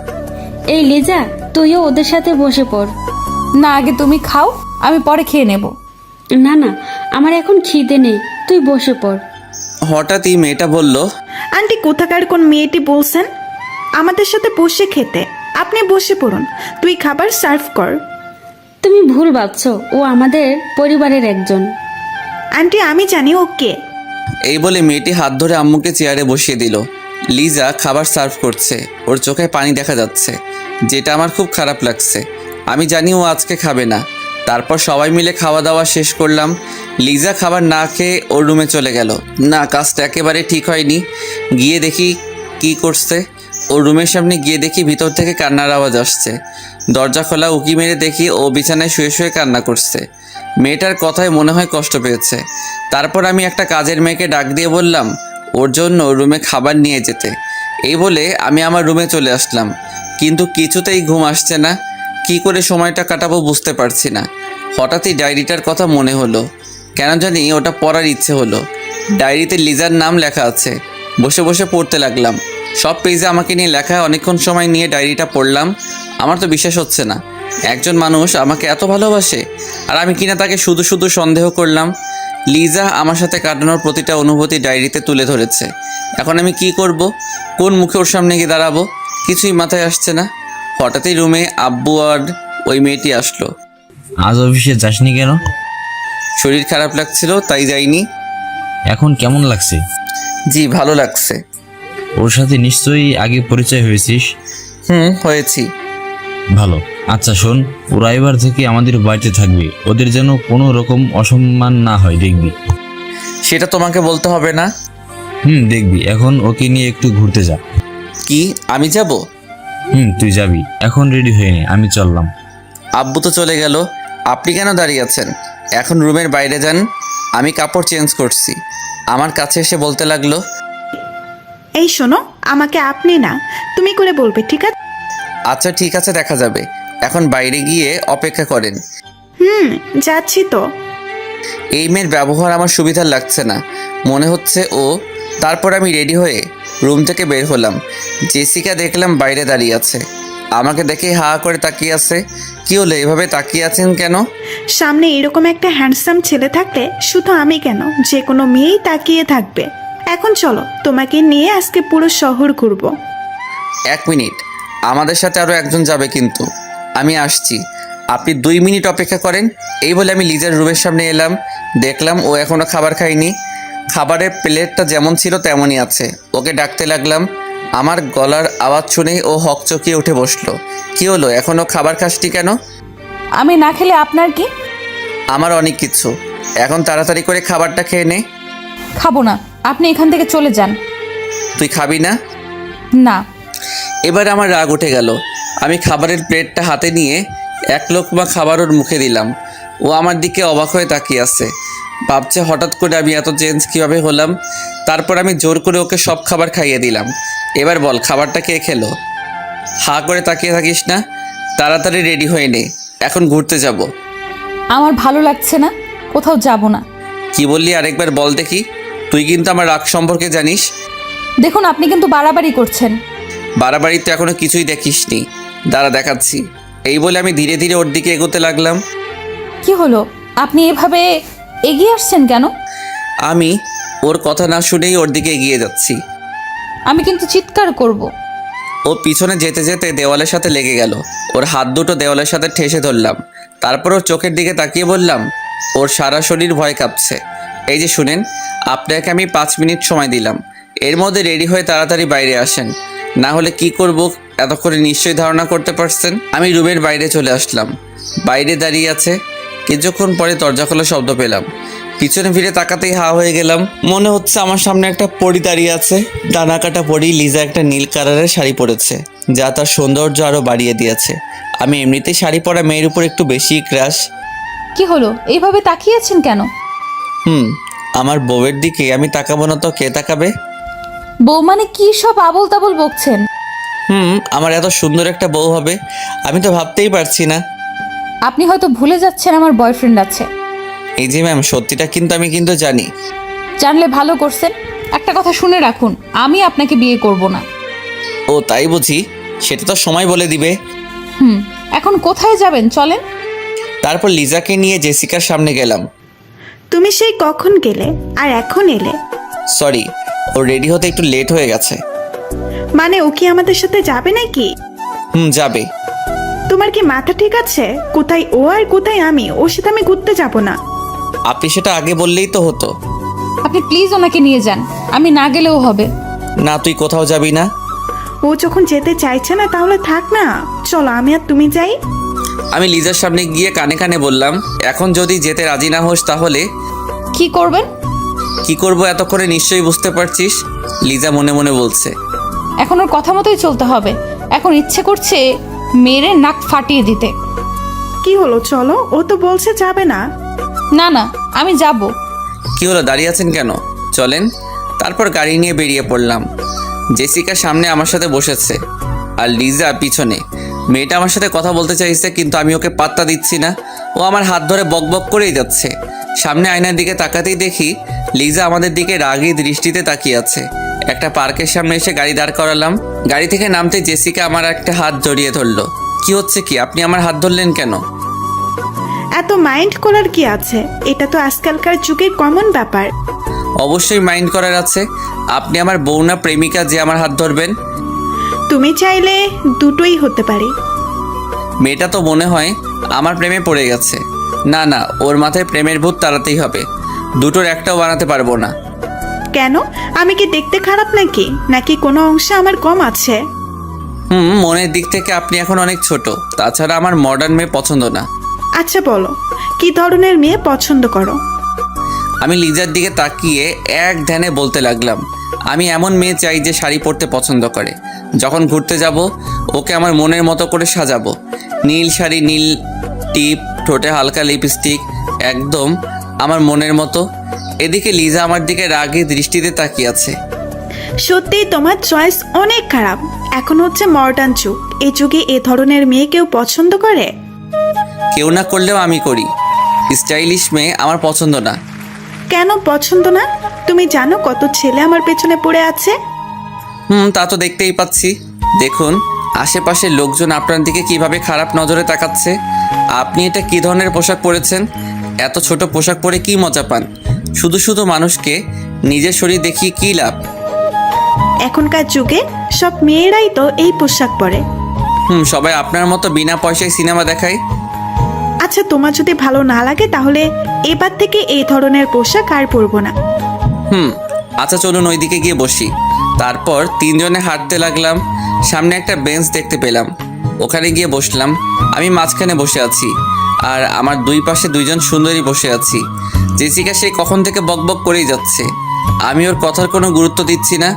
এই লিজা, তুইও ওদের সাথে বসে পড়। না, আগে তুমি খাও, আমি পরে খেয়ে নেব। না না, আমার এখন খিদে নেই, তুই বসে পড়। হঠাৎই মেয়েটা বলল, আন্টি কোথাকার কোন মেয়েটি বলছেন আমাদের সাথে বসে খেতে? আপনি বসে পড়ুন, তুই খাবার সার্ভ কর। তুমি ভুল ভাবছো, ও আমাদের পরিবারের একজন। আন্টি আমি জানি ও কে। এই বলে মেয়েটি হাত ধরে আম্মুকে চেয়ারে বসিয়ে দিল। লিজা খাবার সার্ভ করছে, ওর চোখে পানি দেখা যাচ্ছে, যেটা আমার খুব খারাপ লাগছে। আমি জানি ও আজকে খাবে না। তারপর সবাই মিলে খাওয়া দাওয়া শেষ করলাম। লিজা খাবার না খেয়ে ওর রুমে চলে গেল। না, কাজটা একেবারে ঠিক হয়নি। গিয়ে দেখি কি করছে। ওর রুমের সামনে গিয়ে দেখি ভিতর থেকে কান্নার আওয়াজ আসছে। দরজা খোলা, উকি মেরে দেখি ও বিছানায় শুয়ে শুয়ে কান্না করছে। মেয়েটার কথায় মনে হয় কষ্ট পেয়েছে। তারপর আমি একটা কাজের মেয়েকে ডাক দিয়ে বললাম ওর জন্য রুমে খাবার নিয়ে যেতে। এই বলে আমি আমার রুমে চলে আসলাম, কিন্তু কিছুতেই ঘুম আসছে না। কি করে সময়টা কাটাবো বুঝতে পারছি না। হঠাৎই ডায়েরিটার কথা মনে হলো, কেন জানি ওটা পড়ার ইচ্ছে হলো। ডায়েরিতে লিজার নাম লেখা আছে। বসে বসে পড়তে লাগলাম। সব পেজে আমাকে নিয়ে লেখা। অনেকক্ষণ সময় নিয়ে ডায়েরিটা পড়লাম। আমার তো বিশ্বাস হচ্ছে না একজন মানুষ আমাকে এত ভালোবাসে, আর আমি কিনা তাকে শুধু শুধু সন্দেহ করলাম। লিজা আমার সাথে কাটানোর প্রতিটা অনুভূতি ডায়েরিতে তুলে ধরেছে। এখন আমি কি করব? কোন মুখে ওর সামনে গিয়ে দাঁড়াবো? কিছুই মাথায় আসছে না। হঠাৎই রুমে আব্বু আর ওই মেয়েটি আসলো। আজ অফিসে যাসনি কেন? শরীর খারাপ লাগছিল তাই যাইনি। এখন কেমন লাগছে? জি ভালো লাগছে। ওর সাথে নিশ্চয়ই আগে পরিচয় হয়েছিস? হয়েছি। ভালো। আচ্ছা শোন, ওরা এবার থেকে আমাদের বাড়িতে থাকবে, ওদের যেন কোনো রকম অসম্মান না হয়, দেখবি? সেটা তোমাকে বলতে হবে না। দেখবি। এখন ওকে নিয়ে একটু ঘুরতে যা। কি আমি যাব? তুই যাবি। এখন রেডি হয়ে নে, আমি চললাম। আব্বু তো চলে গেল, আপনি কেন দাঁড়িয়ে আছেন? এখন রুমের বাইরে যান। আমি কাপড় চেঞ্জ করছি। আমার কাছে এসে বলতে লাগলো, এই শোনো, আমাকে আপনি না তুমি করে বলবে, ঠিক আছে? আচ্ছা ঠিক আছে, দেখা যাবে। এখন বাইরে গিয়ে অপেক্ষা করেন। যাচ্ছি তো। এই মেয়ের ব্যবহার আমার সুবিধার লাগছে না, মনে হচ্ছে ও। তারপর আমি রেডি হয়ে রুম থেকে বের হলাম। জেসিকা দেখলাম বাইরে দাঁড়িয়ে আছে, আমাকে দেখে হা করে তাকিয়ে আছে। কি হলো, এভাবে তাকিয়ে আছেন কেন? সামনে এরকম একটা হ্যান্ডসাম ছেলে থাকলে শুধু আমি কেন, যে কোনো মেয়েই তাকিয়ে থাকবে। এখন চলো, তোমাকে নিয়ে আজকে পুরো শহর ঘুরবো। 1 মিনিট, আমাদের সাথে আরও একজন যাবে কিন্তু। আমি আসছি, আপনি 2 মিনিট অপেক্ষা করেন। এই বলে আমি লিজার রুমের সামনে এলাম। দেখলাম ও এখনও খাবার খায়নি। খাবারের প্লেটটা যেমন ছিল তেমনই আছে। ওকে ডাকতে লাগলাম। আমার গলার আওয়াজ শুনেই ও হকচকিয়ে উঠে বসলো। কি হলো, এখনও খাবার খাসটি কেন? আমি না খেলে আপনার কি? আমার অনেক কিছু। এখন তাড়াতাড়ি করে খাবারটা খেয়ে নে। খাবো না, আপনি এখান থেকে চলে যান। তুই খাবি না? না। এবার আমার রাগ উঠে গেল। আমি খাবারের প্লেটটা হাতে নিয়ে 1 লোকমা খাবার ওর মুখে দিলাম। ও আমার দিকে অবাক হয়ে তাকিয়ে আছে, ভাবছে হঠাৎ করে আমি এত চেঞ্জ কীভাবে হলাম। তারপর আমি জোর করে ওকে সব খাবার খাইয়ে দিলাম। এবার বল, খাবারটা কে খেলো? হা করে তাকিয়ে থাকিস না, তাড়াতাড়ি রেডি হয়ে নে, এখন ঘুরতে যাব। আমার ভালো লাগছে না, কোথাও যাব না। কি বললি আরেকবার বল দেখি। তুই কিন্তু আমার রাগ সম্পর্কে জানিস। দেখুন, আপনি কিন্তু বাড়াবাড়ি করছেন। বাড়াবাড়ি তো এখনো কিছুই দেখিসনি, দাঁড়া দেখাচ্ছি। এই বলে আমি ধীরে ধীরে ওর দিকে এগোতে লাগলাম। কি হলো, আপনি এভাবে এগিয়ে আসছেন কেন? আমি ওর কথা না শুনেই ওর দিকে এগিয়ে যাচ্ছি। আমি কিন্তু চিৎকার করব। ও পিছনে যেতে যেতে দেওয়ালের সাথে লেগে গেল। ওর হাত দুটো দেওয়ালের সাথে ঠেসে ধরলাম। তারপর ওর চোখের দিকে তাকিয়ে বললাম, ওর সারা শরীর ভয় কাঁপছে। এই যে শুনেন, আপনাকে আমি 5 মিনিট সময় দিলাম, এর মধ্যে রেডি হয়ে তাড়াতাড়ি বাইরে আসেন, না হলে কি করব এতক্ষণে নিশ্চয়ই ধারণা করতে পারছেন। আমি রুমের বাইরে চলে আসলাম। বাইরে দাঁড়িয়ে আছে। কিছুক্ষণ পরে দরজা খোলার শব্দ পেলাম। পিছনে ফিরে তাকাতেই হা হয়ে গেলাম। মনে হচ্ছে আমার সামনে একটা পরী দাঁড়িয়ে আছে। ডানা কাটা পরী। লিজা একটা নীল কালারের শাড়ি পরেছে, যা তার সৌন্দর্য আরও বাড়িয়ে দিয়েছে। আমি এমনিতেই শাড়ি পরা মেয়ের উপর একটু বেশি ক্রাশ। কি হলো, এইভাবে তাকিয়েছেন কেন? আমার বউয়ের দিকে আমি তাকাবো না তো কে তাকাবে? বউ মানে কি সব আবোল তাবোল বকছেন? আমার এত সুন্দর একটা বউ হবে আমি তো ভাবতেই পারছি না। আপনি হয়তো ভুলে যাচ্ছেন আমার বয়ফ্রেন্ড আছে। এই যে ম্যাম, সত্যিটা কিন্তু আমি কিন্তু জানি। জানলে ভালো করছেন। একটা কথা শুনে রাখুন, আমি আপনাকে বিয়ে করব না। ও তাই বুঝি? সেটা তো সময় বলে দিবে। এখন কোথায় যাবেন, চলেন। তারপর লিজাকে নিয়ে জেসিকার সামনে গেলাম। তুমি সেই কখন গেলে আর এখন এলে? সরি, ও রেডি হতে একটু লেট হয়ে গেছে। মানে ও কি আমাদের সাথে যাবে নাকি? যাবে। তোমার কি মাথা ঠিক আছে? কোথায় ও আর কোথায় আমি? ওর সাথে আমি ঘুরতে যাব না। আপনি সেটা আগে বললেই তো হতো। আপনি প্লিজ ওনাকে নিয়ে যান, আমি না গেলেও হবে। না, তুই কোথাও যাবি না। ও যখন যেতে চাইছে না তাহলে থাক না, চলো আমি আর তুমি যাই। আমি লিজার সামনে গিয়ে কানে কানে বললাম, এখন যদি যেতে রাজি না হোস তাহলে কি করবেন? কি করব এতক্ষণে নিশ্চয়ই বুঝতে পারছিস। লিজা মনে মনে বলছে। এখন ওর কথা মতোই চলতে হবে। এখন ইচ্ছে করছে মেরে নাক ফাটিয়ে দিতে। কি হলো, চলো। ও তো বলছে যাবে না। না না, আমি যাব। কি হলো, দাঁড়িয়ে আছেন কেন? চলেন। তারপর গাড়ি নিয়ে বেরিয়ে পড়লাম। জেসিকা সামনে আমার সাথে বসেছে আর লিজা পিছনে। মেয়েটা আমার সাথে কথা বলতে চাইছে, কিন্তু আমি ওকে পাত্তা দিচ্ছি না। ও আমার হাত ধরে বকবক করেই যাচ্ছে। সামনে আয়নার দিকে তাকাতেই দেখি লিজা আমাদের দিকে রাগী দৃষ্টিতে তাকিয়ে আছে। একটা পার্কের সামনে এসে গাড়ি দাঁড় করালাম। গাড়ি থেকে নামতে জেসিকা আমার একটা হাত জড়িয়ে ধরলো। কি হচ্ছে কি, আপনি আমার হাত ধরলেন কেন? এত মাইন্ড করার কি আছে? এটা তো আজকালকার যুগের কমন ব্যাপার। অবশ্যই মাইন্ড করার আছে। আপনি আমার বউ না প্রেমিকা যে আমার হাত ধরবেন? তুমি চাইলে দুটোই হতে পারে। মেয়েটা তো মনে হয় আমার প্রেমে পড়ে গেছে। না না, ওর মাথায় প্রেমের ভূত তাড়াতেই হবে। দুটোর একটাও বানাতে পারবো না। কেন? আমি কি দেখতে খারাপ নাকি? নাকি কোনো অংশে আমার কম আছে? মনের দিক থেকে আপনি এখন অনেক ছোট। তাছাড়া আমার মডার্ন মেয়ে পছন্দ না। আচ্ছা বলো, কি ধরনের মেয়ে পছন্দ করো? আমি লিজার দিকে তাকিয়ে এক ধ্যানে বলতে লাগলাম, আমি এমন মেয়ে চাই যে শাড়ি পরতে পছন্দ করে। যখন ঘুরতে যাব ওকে আমার মনের মতো করে সাজাবো। নীল শাড়ি, নীল টিপ, ঠোঁটে হালকা লিপস্টিক, একদম আমার মনের মতো। এদিকে লিজা আমার দিকে রাগী দৃষ্টিতে তাকিয়ে আছে। সত্যিই তোমার চয়েস অনেক খারাপ। এখন হচ্ছে মডার্ন যুগ, এই যুগে এ ধরনের মেয়ে কেউ পছন্দ করে? কেউ না করলেও আমি করি। স্টাইলিশ মেয়ে আমার পছন্দ না। কেন পছন্দ না? তুমি জানো কত ছেলে আমার পেছনে পড়ে আছে? তা তো দেখতেই পাচ্ছি। দেখুন আশেপাশের লোকজন আপনার দিকে কিভাবে খারাপ নজরে তাকাচ্ছে। আপনি এটা কী ধরনের পোশাক পরেছেন? এত ছোট পোশাক পরে কি মজা পান? শুধু শুধু মানুষকে নিজের শরীর দেখিয়ে কী লাভ? এখনকার যুগে সব মেয়েরাই তো এই পোশাক পরে। সবাই আপনার মতো বিনা পয়সায় সিনেমা দেখায়। আচ্ছা, তোমার যদি ভালো না লাগে তাহলে এবার থেকে এই ধরনের পোশাক আর পরবো না। আচ্ছা চলুন ওইদিকে গিয়ে বসি। তারপর তিনজনে হাঁটতে লাগলাম। সামনে একটা বেঞ্চ দেখতে পেলাম, ওখানে গিয়ে বসলাম। আমি মাঝখানে বসে আছি আর আমার দুই পাশে দুইজন সুন্দরী বসে আছি। জেসিকা সে কখন থেকে বকবক করেই যাচ্ছে। আমি ওর কথার কোনো গুরুত্ব দিচ্ছি না।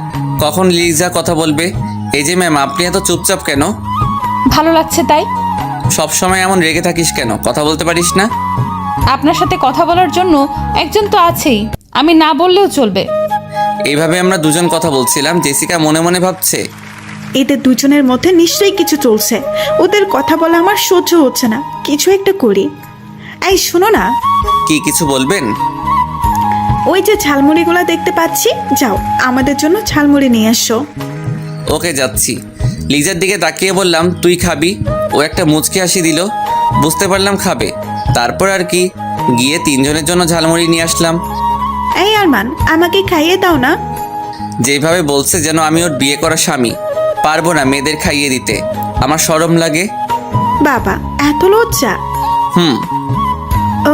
কখন লিজা কথা বলবে। এই যে ম্যাম, আপনি এত চুপচাপ কেন? ভালো লাগছে তাই। সব সময় এমন রেগে থাকিস কেন? কথা বলতে পারিস না? আপনার সাথে কথা বলার জন্য একজন তো আছেই, আমি না বললেও চলবে। এইভাবে আমরা দুজন কথা বলছিলাম। জেসিকা মনে মনে ভাবছে, এদের দুজনের মধ্যে নিশ্চয়ই কিছু চলছে। ওদের কথা বলা আমার সহ্য হচ্ছে না, কিছু একটা করি। এই শোনো না, কি কিছু বলবেন? ওই যে ঝালমুড়িগুলো দেখতে পাচ্ছি, যাও আমাদের জন্য ঝালমুড়ি নিয়ে এসো। ওকে যাচ্ছি। লিজার দিকে তাকিয়ে বললাম, তুই খাবি? ও একটা মুচকি হাসি দিল। বুঝতে পারলাম খাবে। তারপর আর কি, গিয়ে তিনজনের জন্য ঝালমুড়ি নিয়ে আসলাম। এই আরমান, আমাকে খাইয়ে দাও না। যেভাবে বলছে যেন আমি ওর বিয়ে করা স্বামী। পারবো না মেয়েদের খাইয়ে দিতে, আমার শরম লাগে। বাবা, এত লজ্জা?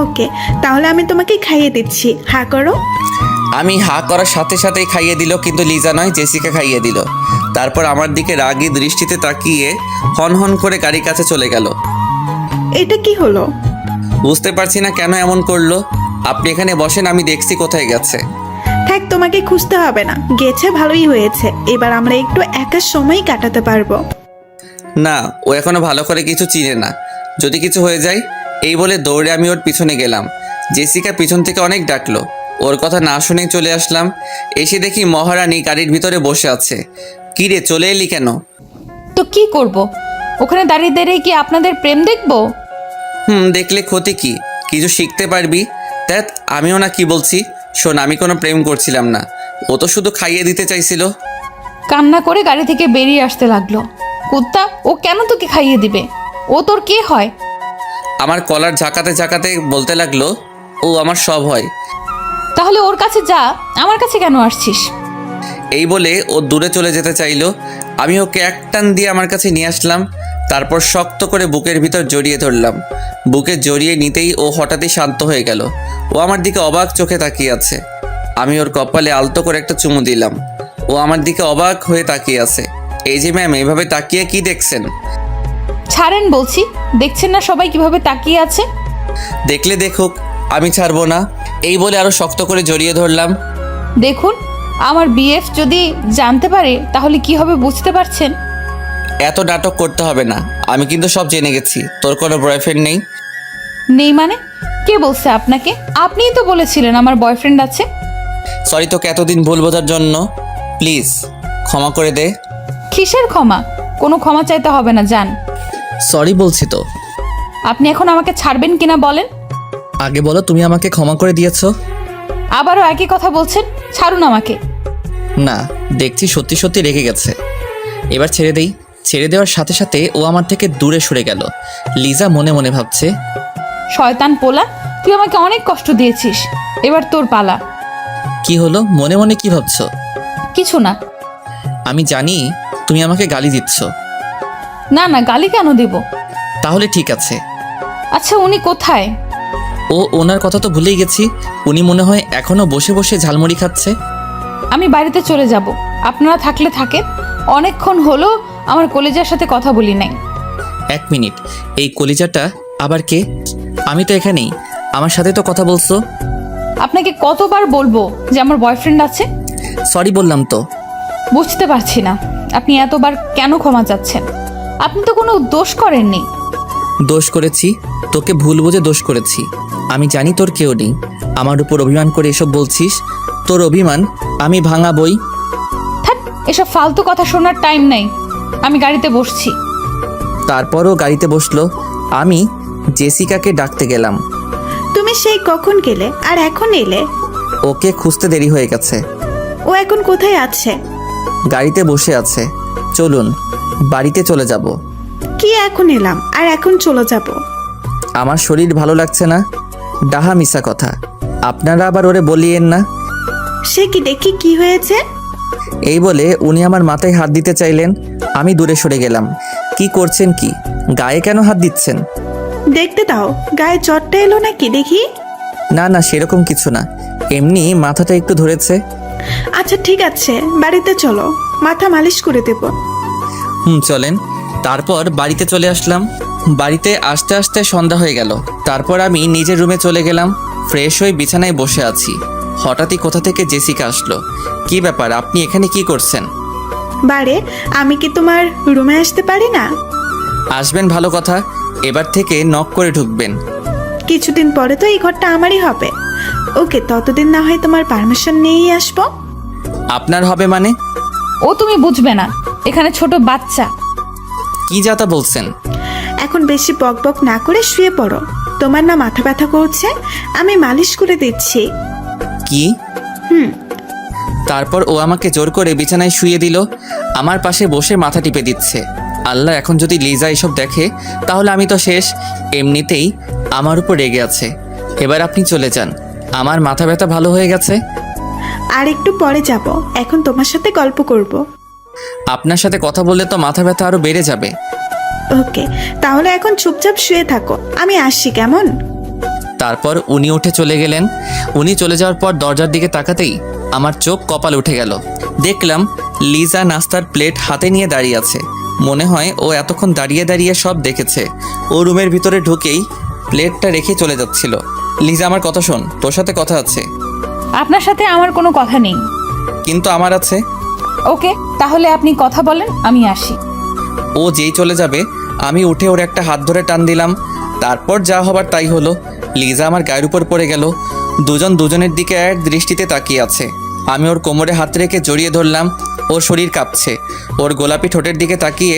ওকে, তাহলে আমি তোমাকে খাইয়ে দিচ্ছি, হা করো। আমি হা করার সাথে সাথেই খাইয়ে দিল, কিন্তু লিজা নয়, জেসিকা খাইয়ে দিল। তারপর আমার দিকে রাগী দৃষ্টিতে তাকিয়ে হন হন করে গাড়ির কাছে চলে গেল। এটা কি হলো? বুঝতে পারছি না কেন এমন করলো। আপনি এখানে বসেন, আমি দেখছি কোথায় গেছে। থাক, তোমাকে খুঁজতে হবে না, গেছে ভালোই হয়েছে। এবার আমরা একটু একা সময় কাটাতে পারবো। না, ও এখনো ভালো করে কিছু চিনে না, যদি কিছু হয়ে যায়। এই বলে দৌড়ে আমি ওর পিছনে গেলাম। জেসিকা পিছন থেকে অনেক ডাকলো, ওর কথা না শুনেই চলে আসলাম। এসে দেখি মহারানী গাড়ির ভিতরে বসে আছে। কি রে, চলে এলি কেন? তো কি করব? ওখানে দাঁড়িয়ে দাঁড়িয়ে কি আপনাদের প্রেম দেখবো? দেখলে ক্ষতি কি? কিছু শিখতে পারবি। দেখ আমিও না কি বলছি। শোন, আমি কোনো প্রেম করছিলাম না, ও তো শুধু খাইয়ে দিতে চাইছিল। কান্না করে গাড়ি থেকে বেরিয়ে আসতে লাগলো। কুত্তা, ও কেন তোকে খাইয়ে দিবে? ও তোর কে হয়? আমার কলার ঝাঁকাতে ঝাঁকাতে বলতে লাগলো, ও আমার সব হয়। তাহলে ওর কাছে যা, আমার কাছে কেন আসছিস? এই বলে ও দূরে চলে যেতে চাইলো। আমি ওকে এক টান দিয়ে আমার কাছে নিয়ে আসলাম। তারপর শক্ত করে বুকের ভিতর জড়িয়ে ধরলাম। বুকে জড়িয়ে নিতেই ও হঠাৎই শান্ত হয়ে গেল। ও আমার দিকে অবাক চোখে তাকিয়ে আছে। আমি ওর কপালে আলতো করে একটা চুমু দিলাম। ও আমার দিকে অবাক হয়ে তাকিয়ে আছে। এই যে ম্যাম, এইভাবে তাকিয়ে কি দেখছেন? ছাড়েন বলছি, দেখছেন না সবাই কিভাবে তাকিয়ে আছে? দেখলে দেখুক, আমি ছাড়বো না। এই বলে আরো শক্ত করে জড়িয়ে ধরলাম। দেখুন, আমার বিএফ যদি জানতে পারে তাহলে কি হবে বুঝতে পারছেন? এত নাটক করতে হবে না, আমি কিন্তু সব জেনে গেছি। তোর কোনো বয়ফ্রেন্ড নেই? নেই মানে? কে বলছে আপনাকে? আপনিই তো বলেছিলেন আমার বয়ফ্রেন্ড আছে। সরি তোকে এতদিন ভুল বোঝার জন্য। প্লিজ ক্ষমা করে দে। কিসের ক্ষমা? কোনো ক্ষমা চাইতে হবে না, যান। সরি বলছি তো। আপনি এখন আমাকে ছাড়বেন কিনা বলেন? আগে বলো তুমি আমাকে ক্ষমা করে দিয়েছো। আবারও একই কথা বলছেন, ছাড়ুন আমাকে। না, দেখছি সত্যি সত্যি রেগে গেছে। এবার ছেড়ে দেই। ছেড়ে দেওয়ার সাথে সাথে ও আমার থেকে দূরে সরে গেল। লিজা মনে মনে ভাবছে, শয়তান পোলা, তুই আমাকে অনেক কষ্ট দিয়েছিস, এবার তোর পালা। কি হলো? মনে মনে কি ভাবছো? কিছু না। আমি জানি তুমি আমাকে গালি দিচ্ছ। না না, গালি কেন দেব? তাহলে ঠিক আছে। আচ্ছা, উনি কোথায়? ওনার কথা তো ভুলেই গেছি। উনি মনে হয় এখনো বসে বসে ঝালমুড়ি খাচ্ছে। আমি বাড়িতে চলে যাব, আপনারা থাকলে থাকেন। অনেকক্ষণ হলো আমার কলেজার সাথে কথা বলি নাই। 1 মিনিট, এই কলিজাটা আবার কে? আমি তো এখানেই, আমার সাথে তো কথা বলছো। আপনাকে কতবার বলবো যে আমার বয়ফ্রেন্ড আছে? সরি বললাম তো। বুঝতে পারছি না আপনি এতবার কেন ক্ষমা চাচ্ছেন। আপনি তো কোনো দোষ করেননি। দোষ করেছি, তোকে ভুল বুঝে দোষ করেছি। আমি জানি তোর কেউ নেই, আমার উপর অভিমান করে এসব বলছিস। তোর অভিমান আমি ভাঙাবই। থাক, এসব ফালতু কথা শোনার টাইম নেই। আমি গাড়িতে বসছি। তারপরও গাড়িতে বসলো। আমি জেসিকাকে ডাকতে গেলাম। তুমি সেই কখন গেলে আর এখন এলে? ওকে খুঁজতে দেরি হয়ে গেছে। ও এখন কোথায় আছে? গাড়িতে বসে আছে। চলুন বাড়িতে চলে যাব। কি এখন এলাম আর এখন চলে যাব? আমার শরীর ভালো লাগছে না। ডাহা মিশা কথা, আপনারা আবার ওরে বলিয়েন না। সে কি দেখি কি হয়েছে? এই বলে উনি আমার মাথায় হাত দিতে চাইলেন। আমি দূরে সরে গেলাম। কি করছেন কি? গায়ে কেন হাত দিচ্ছেন? দেখতে দাও, গায়ে চটটা এলো নাকি দেখি। না না, সেরকম কিছু না, এমনি মাথাটা একটু ধরেছে। আচ্ছা ঠিক আছে, বাড়িতে চলো, মাথা মালিশ করে দেব। চলেন। তারপর বাড়িতে চলে আসলাম। বাড়িতে আসতে আসতে সন্ধ্যা হয়ে গেল। তারপর আমি নিজের রুমে চলে গেলাম। ফ্রেশ হয়ে বিছানায় বসে আছি। হঠাৎই কোথা থেকে জেসিকা আসলো। কি ব্যাপার, আপনি এখানে কি করছেন? বারে, আমি কি তোমার রুমে আসতে পারি না? আসবেন ভালো কথা, এবার থেকে নক করে ঢুকবেন। কিছুদিন পরে তো এই ঘরটা আমারই হবে। ওকে, ততদিন না হয় তোমার পারমিশন নিয়েই আসবো। আপনার হবে মানে? ও তুমি বুঝবে না, এখানে ছোট বাচ্চা। কি যাতা বলছেন? এখন বেশি বক বক না করে শুয়ে পড়ো। তোমার না মাথা ব্যথা করছে, আমি মালিশ করে দিচ্ছি। কি? তারপর ও আমাকে জোর করে বিছানায় শুয়ে দিল। আমার পাশে বসে মাথা টিপে দিচ্ছে। আল্লাহ, এখন যদি লিজা এসব দেখে তাহলে আমি তো শেষ। এমনিতেই আমার উপর রেগে আছে। এবার আপনি চলে যান, আমার মাথা ব্যথা ভালো হয়ে গেছে। আর একটু পরে যাব, এখন তোমার সাথে গল্প করব। আপনার সাথে কথা বললে তো মাথা ব্যথা আরো বেড়ে যাবে। ওকে, তাহলে এখন চুপচাপ শুয়ে থাকো, আমি আসছি কেমন? তারপর উনি উঠে চলে গেলেন। উনি চলে যাওয়ার পর দরজার দিকে তাকাতেই আমার চোখ কপাল উঠে গেল। দেখলাম লিজা নাস্তার প্লেট হাতে নিয়ে দাঁড়িয়ে আছে। মনে হয় ও এতক্ষণ দাঁড়িয়ে দাঁড়িয়ে সব দেখেছে। ও রুমের ভিতরে ঢুকেই প্লেটটা রেখে চলে যাচ্ছিল। লিজা, আমার কথা শোন, তোর সাথে কথা আছে। আপনার সাথে আমার কোনো কথা নেই। কিন্তু আমার আছে। ওকে, তাহলে আপনি কথা বলেন, আমি আসি। ও যেই চলে যাবে আমি উঠে ওর একটা হাত ধরে টান দিলাম। তারপর যা হবার তাই হলো। লিজা আমার গায়ের উপর পড়ে গেল। দুজন দুজনের দিকে এক দৃষ্টিতে তাকিয়ে আছে। আমি ওর কোমরে হাত রেখে জড়িয়ে ধরলাম। ওর শরীর কাঁপছে। ওর গোলাপি ঠোঁটের দিকে তাকিয়ে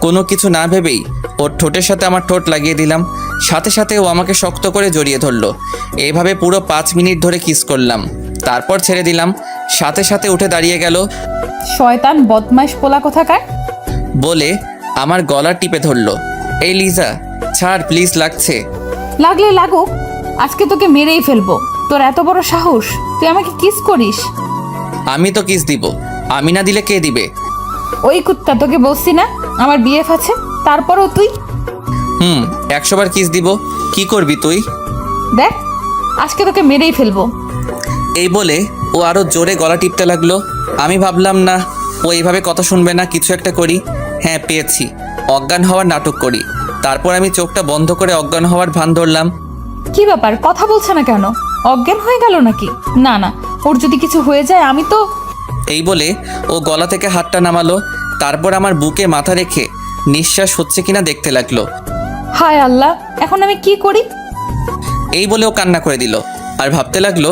কোনো কিছু না ভেবেই ওর ঠোঁটের সাথে আমার ঠোঁট লাগিয়ে দিলাম। সাথে সাথে ও আমাকে শক্ত করে জড়িয়ে ধরলো। এইভাবে পুরো 5 মিনিট ধরে কিস করলাম। তারপর ছেড়ে দিলাম। সাথে সাথে উঠে দাঁড়িয়ে গেল শয়তান বদমাইশ পোলা কোথাকার। বলে আমার গলা টিপে ধরলো। এই লিজা, ছাড় প্লিজ, লাগছে। লাগলে লাগুক, আজকে তোকে মেরেই ফেলবো। তোর এত বড় সাহস, তুই আমাকে কিস করিস? আমি তো কিস দিব, আমি না দিলে কে দিবে? ওই কুত্তা, তোকে বলছি না আমার বিএফ আছে, তারপরও তুই। 100 বার কিস দিব। কি করবি তুই? দেখ, আজকে তোকে মেরেই ফেলবো। এই বলে ও আরো জোরে গলা টিপতে লাগলো। আমি ভাবলাম না, ও এইভাবে কথা শুনবে না, কিছু একটা করি। হ্যাঁ, পেয়েছি, অজ্ঞান হওয়ার নাটক করি। তারপর আমি চোখটা বন্ধ করে অজ্ঞান হওয়ার ভান ধরলাম। কি ব্যাপার, কথা বলছে না কেন? অজ্ঞান হয়ে গেল নাকি? না না, ওর যদি কিছু হয়ে যায় আমি তো। এই বলে ও গলা থেকে হাতটা নামালো। তারপর আমার বুকে মাথা রেখে নিঃশ্বাস হচ্ছে কিনা দেখতে লাগলো। হায় আল্লাহ, এখন আমি কি করি? এই বলে ও কান্না করে দিল আর ভাবতে লাগলো,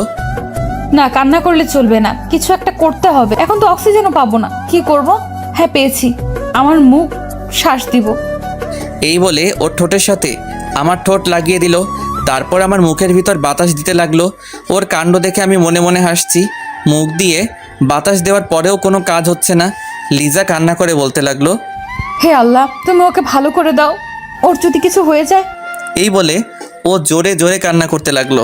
না, কান্না করলে চলবে না, কিছু একটা করতে হবে। এখন তো অক্সিজেনও পাবো না, কি করব? হ্যাঁ, পেয়েছি, আমার মুখ শ্বাস দিব। এই বলে ওর ঠোঁটের সাথে আমার ঠোঁট লাগিয়ে দিল। তারপর আমার মুখের ভিতর বাতাস দিতে লাগলো। ওর কাণ্ড দেখে আমি মনে মনে হাসছি। মুখ দিয়ে বাতাস দেওয়ার পরেও কোনো কাজ হচ্ছে না। লিজা কান্না করে বলতে লাগলো, হে আল্লাহ, তুমি ওকে ভালো করে দাও, ওর যদি কিছু হয়ে যায়। এই বলে ও জোরে জোরে কান্না করতে লাগলো।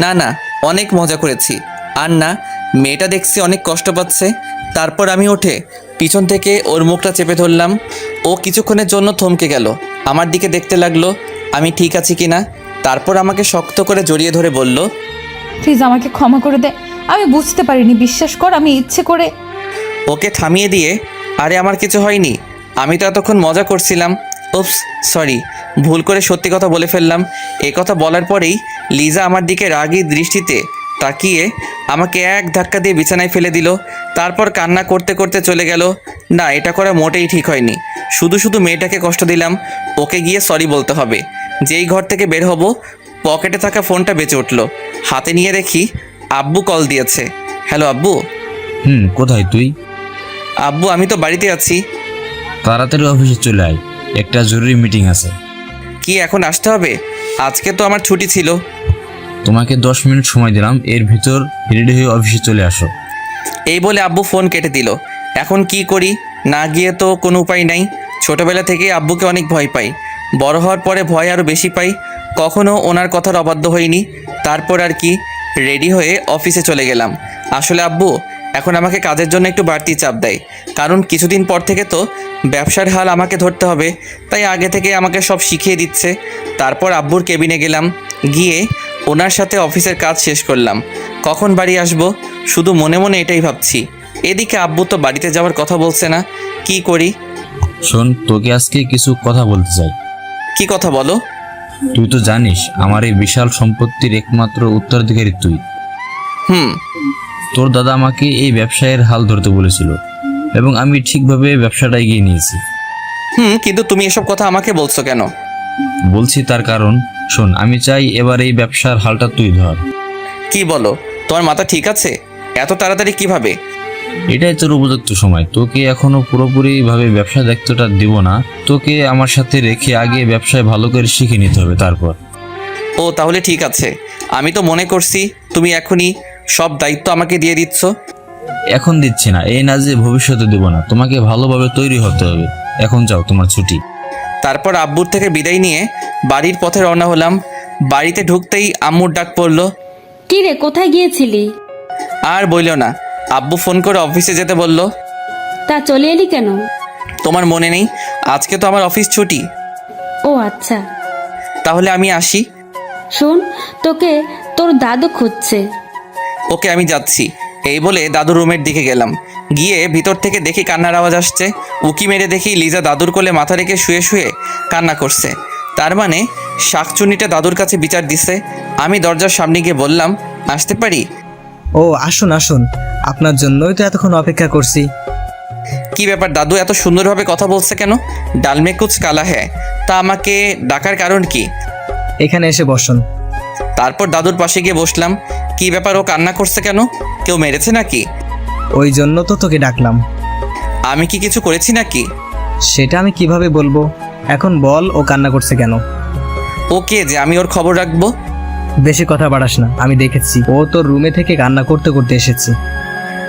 না না, অনেক মজা করেছি। আর না, মেয়েটা দেখছি অনেক কষ্ট পাচ্ছে। তারপর আমি উঠে পিছন থেকে ওর মুখটা চেপে ধরলাম। ও কিছুক্ষণের জন্য থমকে গেল, আমার দিকে দেখতে লাগলো আমি ঠিক আছি কিনা। তারপর আমাকে শক্ত করে জড়িয়ে ধরে বলল, প্লিজ আমাকে ক্ষমা করে দে, আমি বুঝতে পারিনি, বিশ্বাস কর আমি ইচ্ছে করে। ওকে থামিয়ে দিয়ে, আরে আমার কিছু হয়নি, আমি তো এতক্ষণ মজা করছিলাম। উপস, সরি, ভুল করে সত্যি কথা বলে ফেললাম। এ কথা বলার পরেই লিজা আমার দিকে রাগী দৃষ্টিতে তাকিয়ে আমাকে এক ধাক্কা দিয়ে বিছানায় ফেলে দিল। তারপর কান্না করতে করতে চলে গেল। না, এটা করা মোটেই ঠিক হয়নি। শুধু শুধু মেয়েটাকে কষ্ট দিলাম। ওকে গিয়ে সরি বলতে হবে। যেই ঘর থেকে বের হব, পকেটে থাকা ফোনটা বেঁচে উঠল। হাতে নিয়ে দেখি আব্বু কল দিয়েছে। হ্যালো আব্বু। কোথায় তুই? আব্বু, আমি তো বাড়িতে আছি। তাড়াতাড়ি অফিসে চলে আয়, একটা জরুরি মিটিং আছে। কি এখন আসতে হবে? আজকে তো আমার ছুটি ছিল। তোমাকে 10 মিনিট সময় দিলাম, এর ভিতর রেডি হয়ে অফিসে চলে আসো। এই বলে আব্বু ফোন কেটে দিল। এখন কি করি? না গিয়ে তো কোনো উপায় নাই। ছোটবেলা থেকে আব্বুকে অনেক ভয় পাই, বড় হওয়ার পরে ভয় আরও বেশি পাই। কখনো ওনার কথার অবাধ্য হইনি। তারপর আর কি, রেডি হয়ে অফিসে চলে গেলাম। আসলে আব্বু এখন আমাকে কাজের জন্য একটু বাড়তি চাপ দেয়, কারণ কিছুদিন পর থেকে তো ব্যবসার হাল আমাকে ধরতে হবে। তাই আগে থেকে আমাকে সব শিখিয়ে দিচ্ছে। তারপর আব্বুর কেবিনে গেলাম, গিয়ে ওনার সাথে অফিসের কাজ শেষ করলাম। কখন বাড়ি আসবো শুধু মনে মনে এটাই ভাবছি। এদিকে আব্বু তো বাড়িতে যাওয়ার কথা বলছে না, কি করি? শোন, তোকে আজকে কিছু কথা বলতে চাই। কি কথা বলো? তুই তো জানিস আমার এই বিশাল সম্পত্তির একমাত্র উত্তরাধিকারী তুই। তোর দাদা আমাকে এই ব্যবসায়ের হাল ধরতে বলেছিল এবং আমি ঠিকভাবে ব্যবসাটা এগিয়ে নিয়েছি। কিন্তু তুমি এসব কথা আমাকে বলছো কেন? বলছি তার কারণ, শোন, আমি চাই এবার এই ব্যবসার হালটা তুই ধর। কি বলো? তোমার মাথা ঠিক আছে? এত তাড়াতাড়ি কিভাবে? এটাই তোর উপযুক্ত সময়। তোকে এখনো পুরোপুরিভাবে ব্যবসা দায়িত্বটা দিব না, তোকে আমার সাথে রেখে আগে ব্যবসায় ভালো করে শিখে নিতে হবে তারপর। ও তাহলে ঠিক আছে। আমি তো মনে করছি তুমি এখনই সব দায়িত্ব আমাকে দিয়ে দিচ্ছ। এখন দিচ্ছি না, এই না যে ভবিষ্যতে দেব না, তোমাকে ভালোভাবে তৈরি হতে হবে। এখন যাও, তোমার ছুটি। তারপর আব্বুর থেকে বিদায় নিয়ে বাড়ির পথে রওনা হলাম। বাড়িতে ঢুকতেই আম্মুর ডাক পড়লো। কি রে, কোথায় গিয়েছিলি? আর বইল না, আব্বু ফোন করে অফিসে যেতে বলল। তা চলে এলি কেন? তোমার মনে নেই আজকে তো আমার অফিস ছুটি? ও আচ্ছা। তাহলে আমি আসি। শোন, তোকে তোর দাদু খুঁজছে। ওকে, আমি যাচ্ছি। এই বলে দাদুর রুমের দিকে গেলাম। গিয়ে ভিতর থেকে দেখি কান্নার আওয়াজ আসছে। উকি মেরে দেখি লিজা দাদুর কোলে মাথা রেখে শুয়ে শুয়ে কান্না করছে। তার মানে শাকচুনিটা দাদুর কাছে বিচার দিছে। আমি দরজার সামনে গিয়ে বললাম, আসতে পারি? ও আসুন আসুন, আপনার জন্যই তো এতক্ষণ অপেক্ষা করছি। কি ব্যাপার দাদু, এত সুন্দরভাবে কথা বলছে কেন? ডালমে কুচ কালা হ্যাঁ। তা আমাকে ডাকার কারণ কি? এখানে এসে বসুন। তারপর দাদুর পাশে গিয়ে বসলাম। কি ব্যাপার, ও কান্না করছে কেন? কেউ মেরেছে নাকি? ওই জন্য তো তোকে ডাকলাম। আমি কি কিছু করেছি নাকি? সেটা আমি কিভাবে বলবো? এখন বল, ও কান্না করছে কেন? ও কে যে আমি ওর খবর রাখবো? বেশি কথা বাড়াস না, আমি দেখেছি ও তোর রুমে থেকে কান্না করতে করতে এসেছে।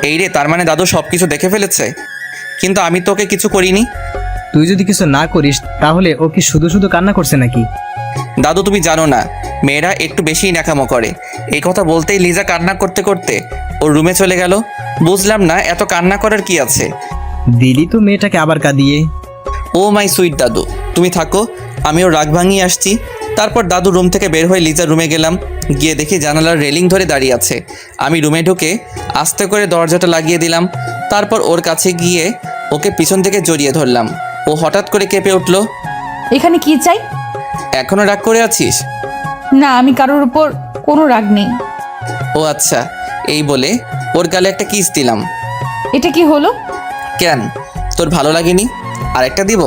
এই রে, তার মানে দাদু সব কিছু দেখে ফেলেছে। কিন্তু আমি তোকে কিছু করিনি। তুই যদি কিছু না করিস তাহলে ও কি শুধু শুধু কান্না করছে নাকি? দাদু তুমি জানো না, মেয়েরা একটু বেশিই ন্যাকামো করে। এই কথা বলতেই লিজা কান্না করতে করতে ওর রুমে চলে গেল। বুঝলাম না এত কান্না করার কি আছে। দিলি তো মেয়েটাকে আবার কাঁদিয়ে। ও মাই সুইট দাদু, তুমি থাকো, আমি ওর রাগ ভাঙিয়ে আসছি। তারপর দাদু রুম থেকে বের হয়ে লিজার রুমে গেলাম। গিয়ে দেখি জানালার রেলিং ধরে দাঁড়িয়ে আছে। আমি রুমে ঢুকে আস্তে করে দরজাটা লাগিয়ে দিলাম। তারপর ওর কাছে গিয়ে ওকে পিছন থেকে জড়িয়ে ধরলাম। ও হঠাৎ করে কেঁপে উঠল। এখানে কি চাই? এখনো রাগ করে আছিস? না, আমি কারোর উপর কোনো রাগ নেই। ও আচ্ছা। এই বলে ওর গালে একটা কিস দিলাম। এটা কি হলো? কেন, তোর ভালো লাগেনি? আরেকটা দিব?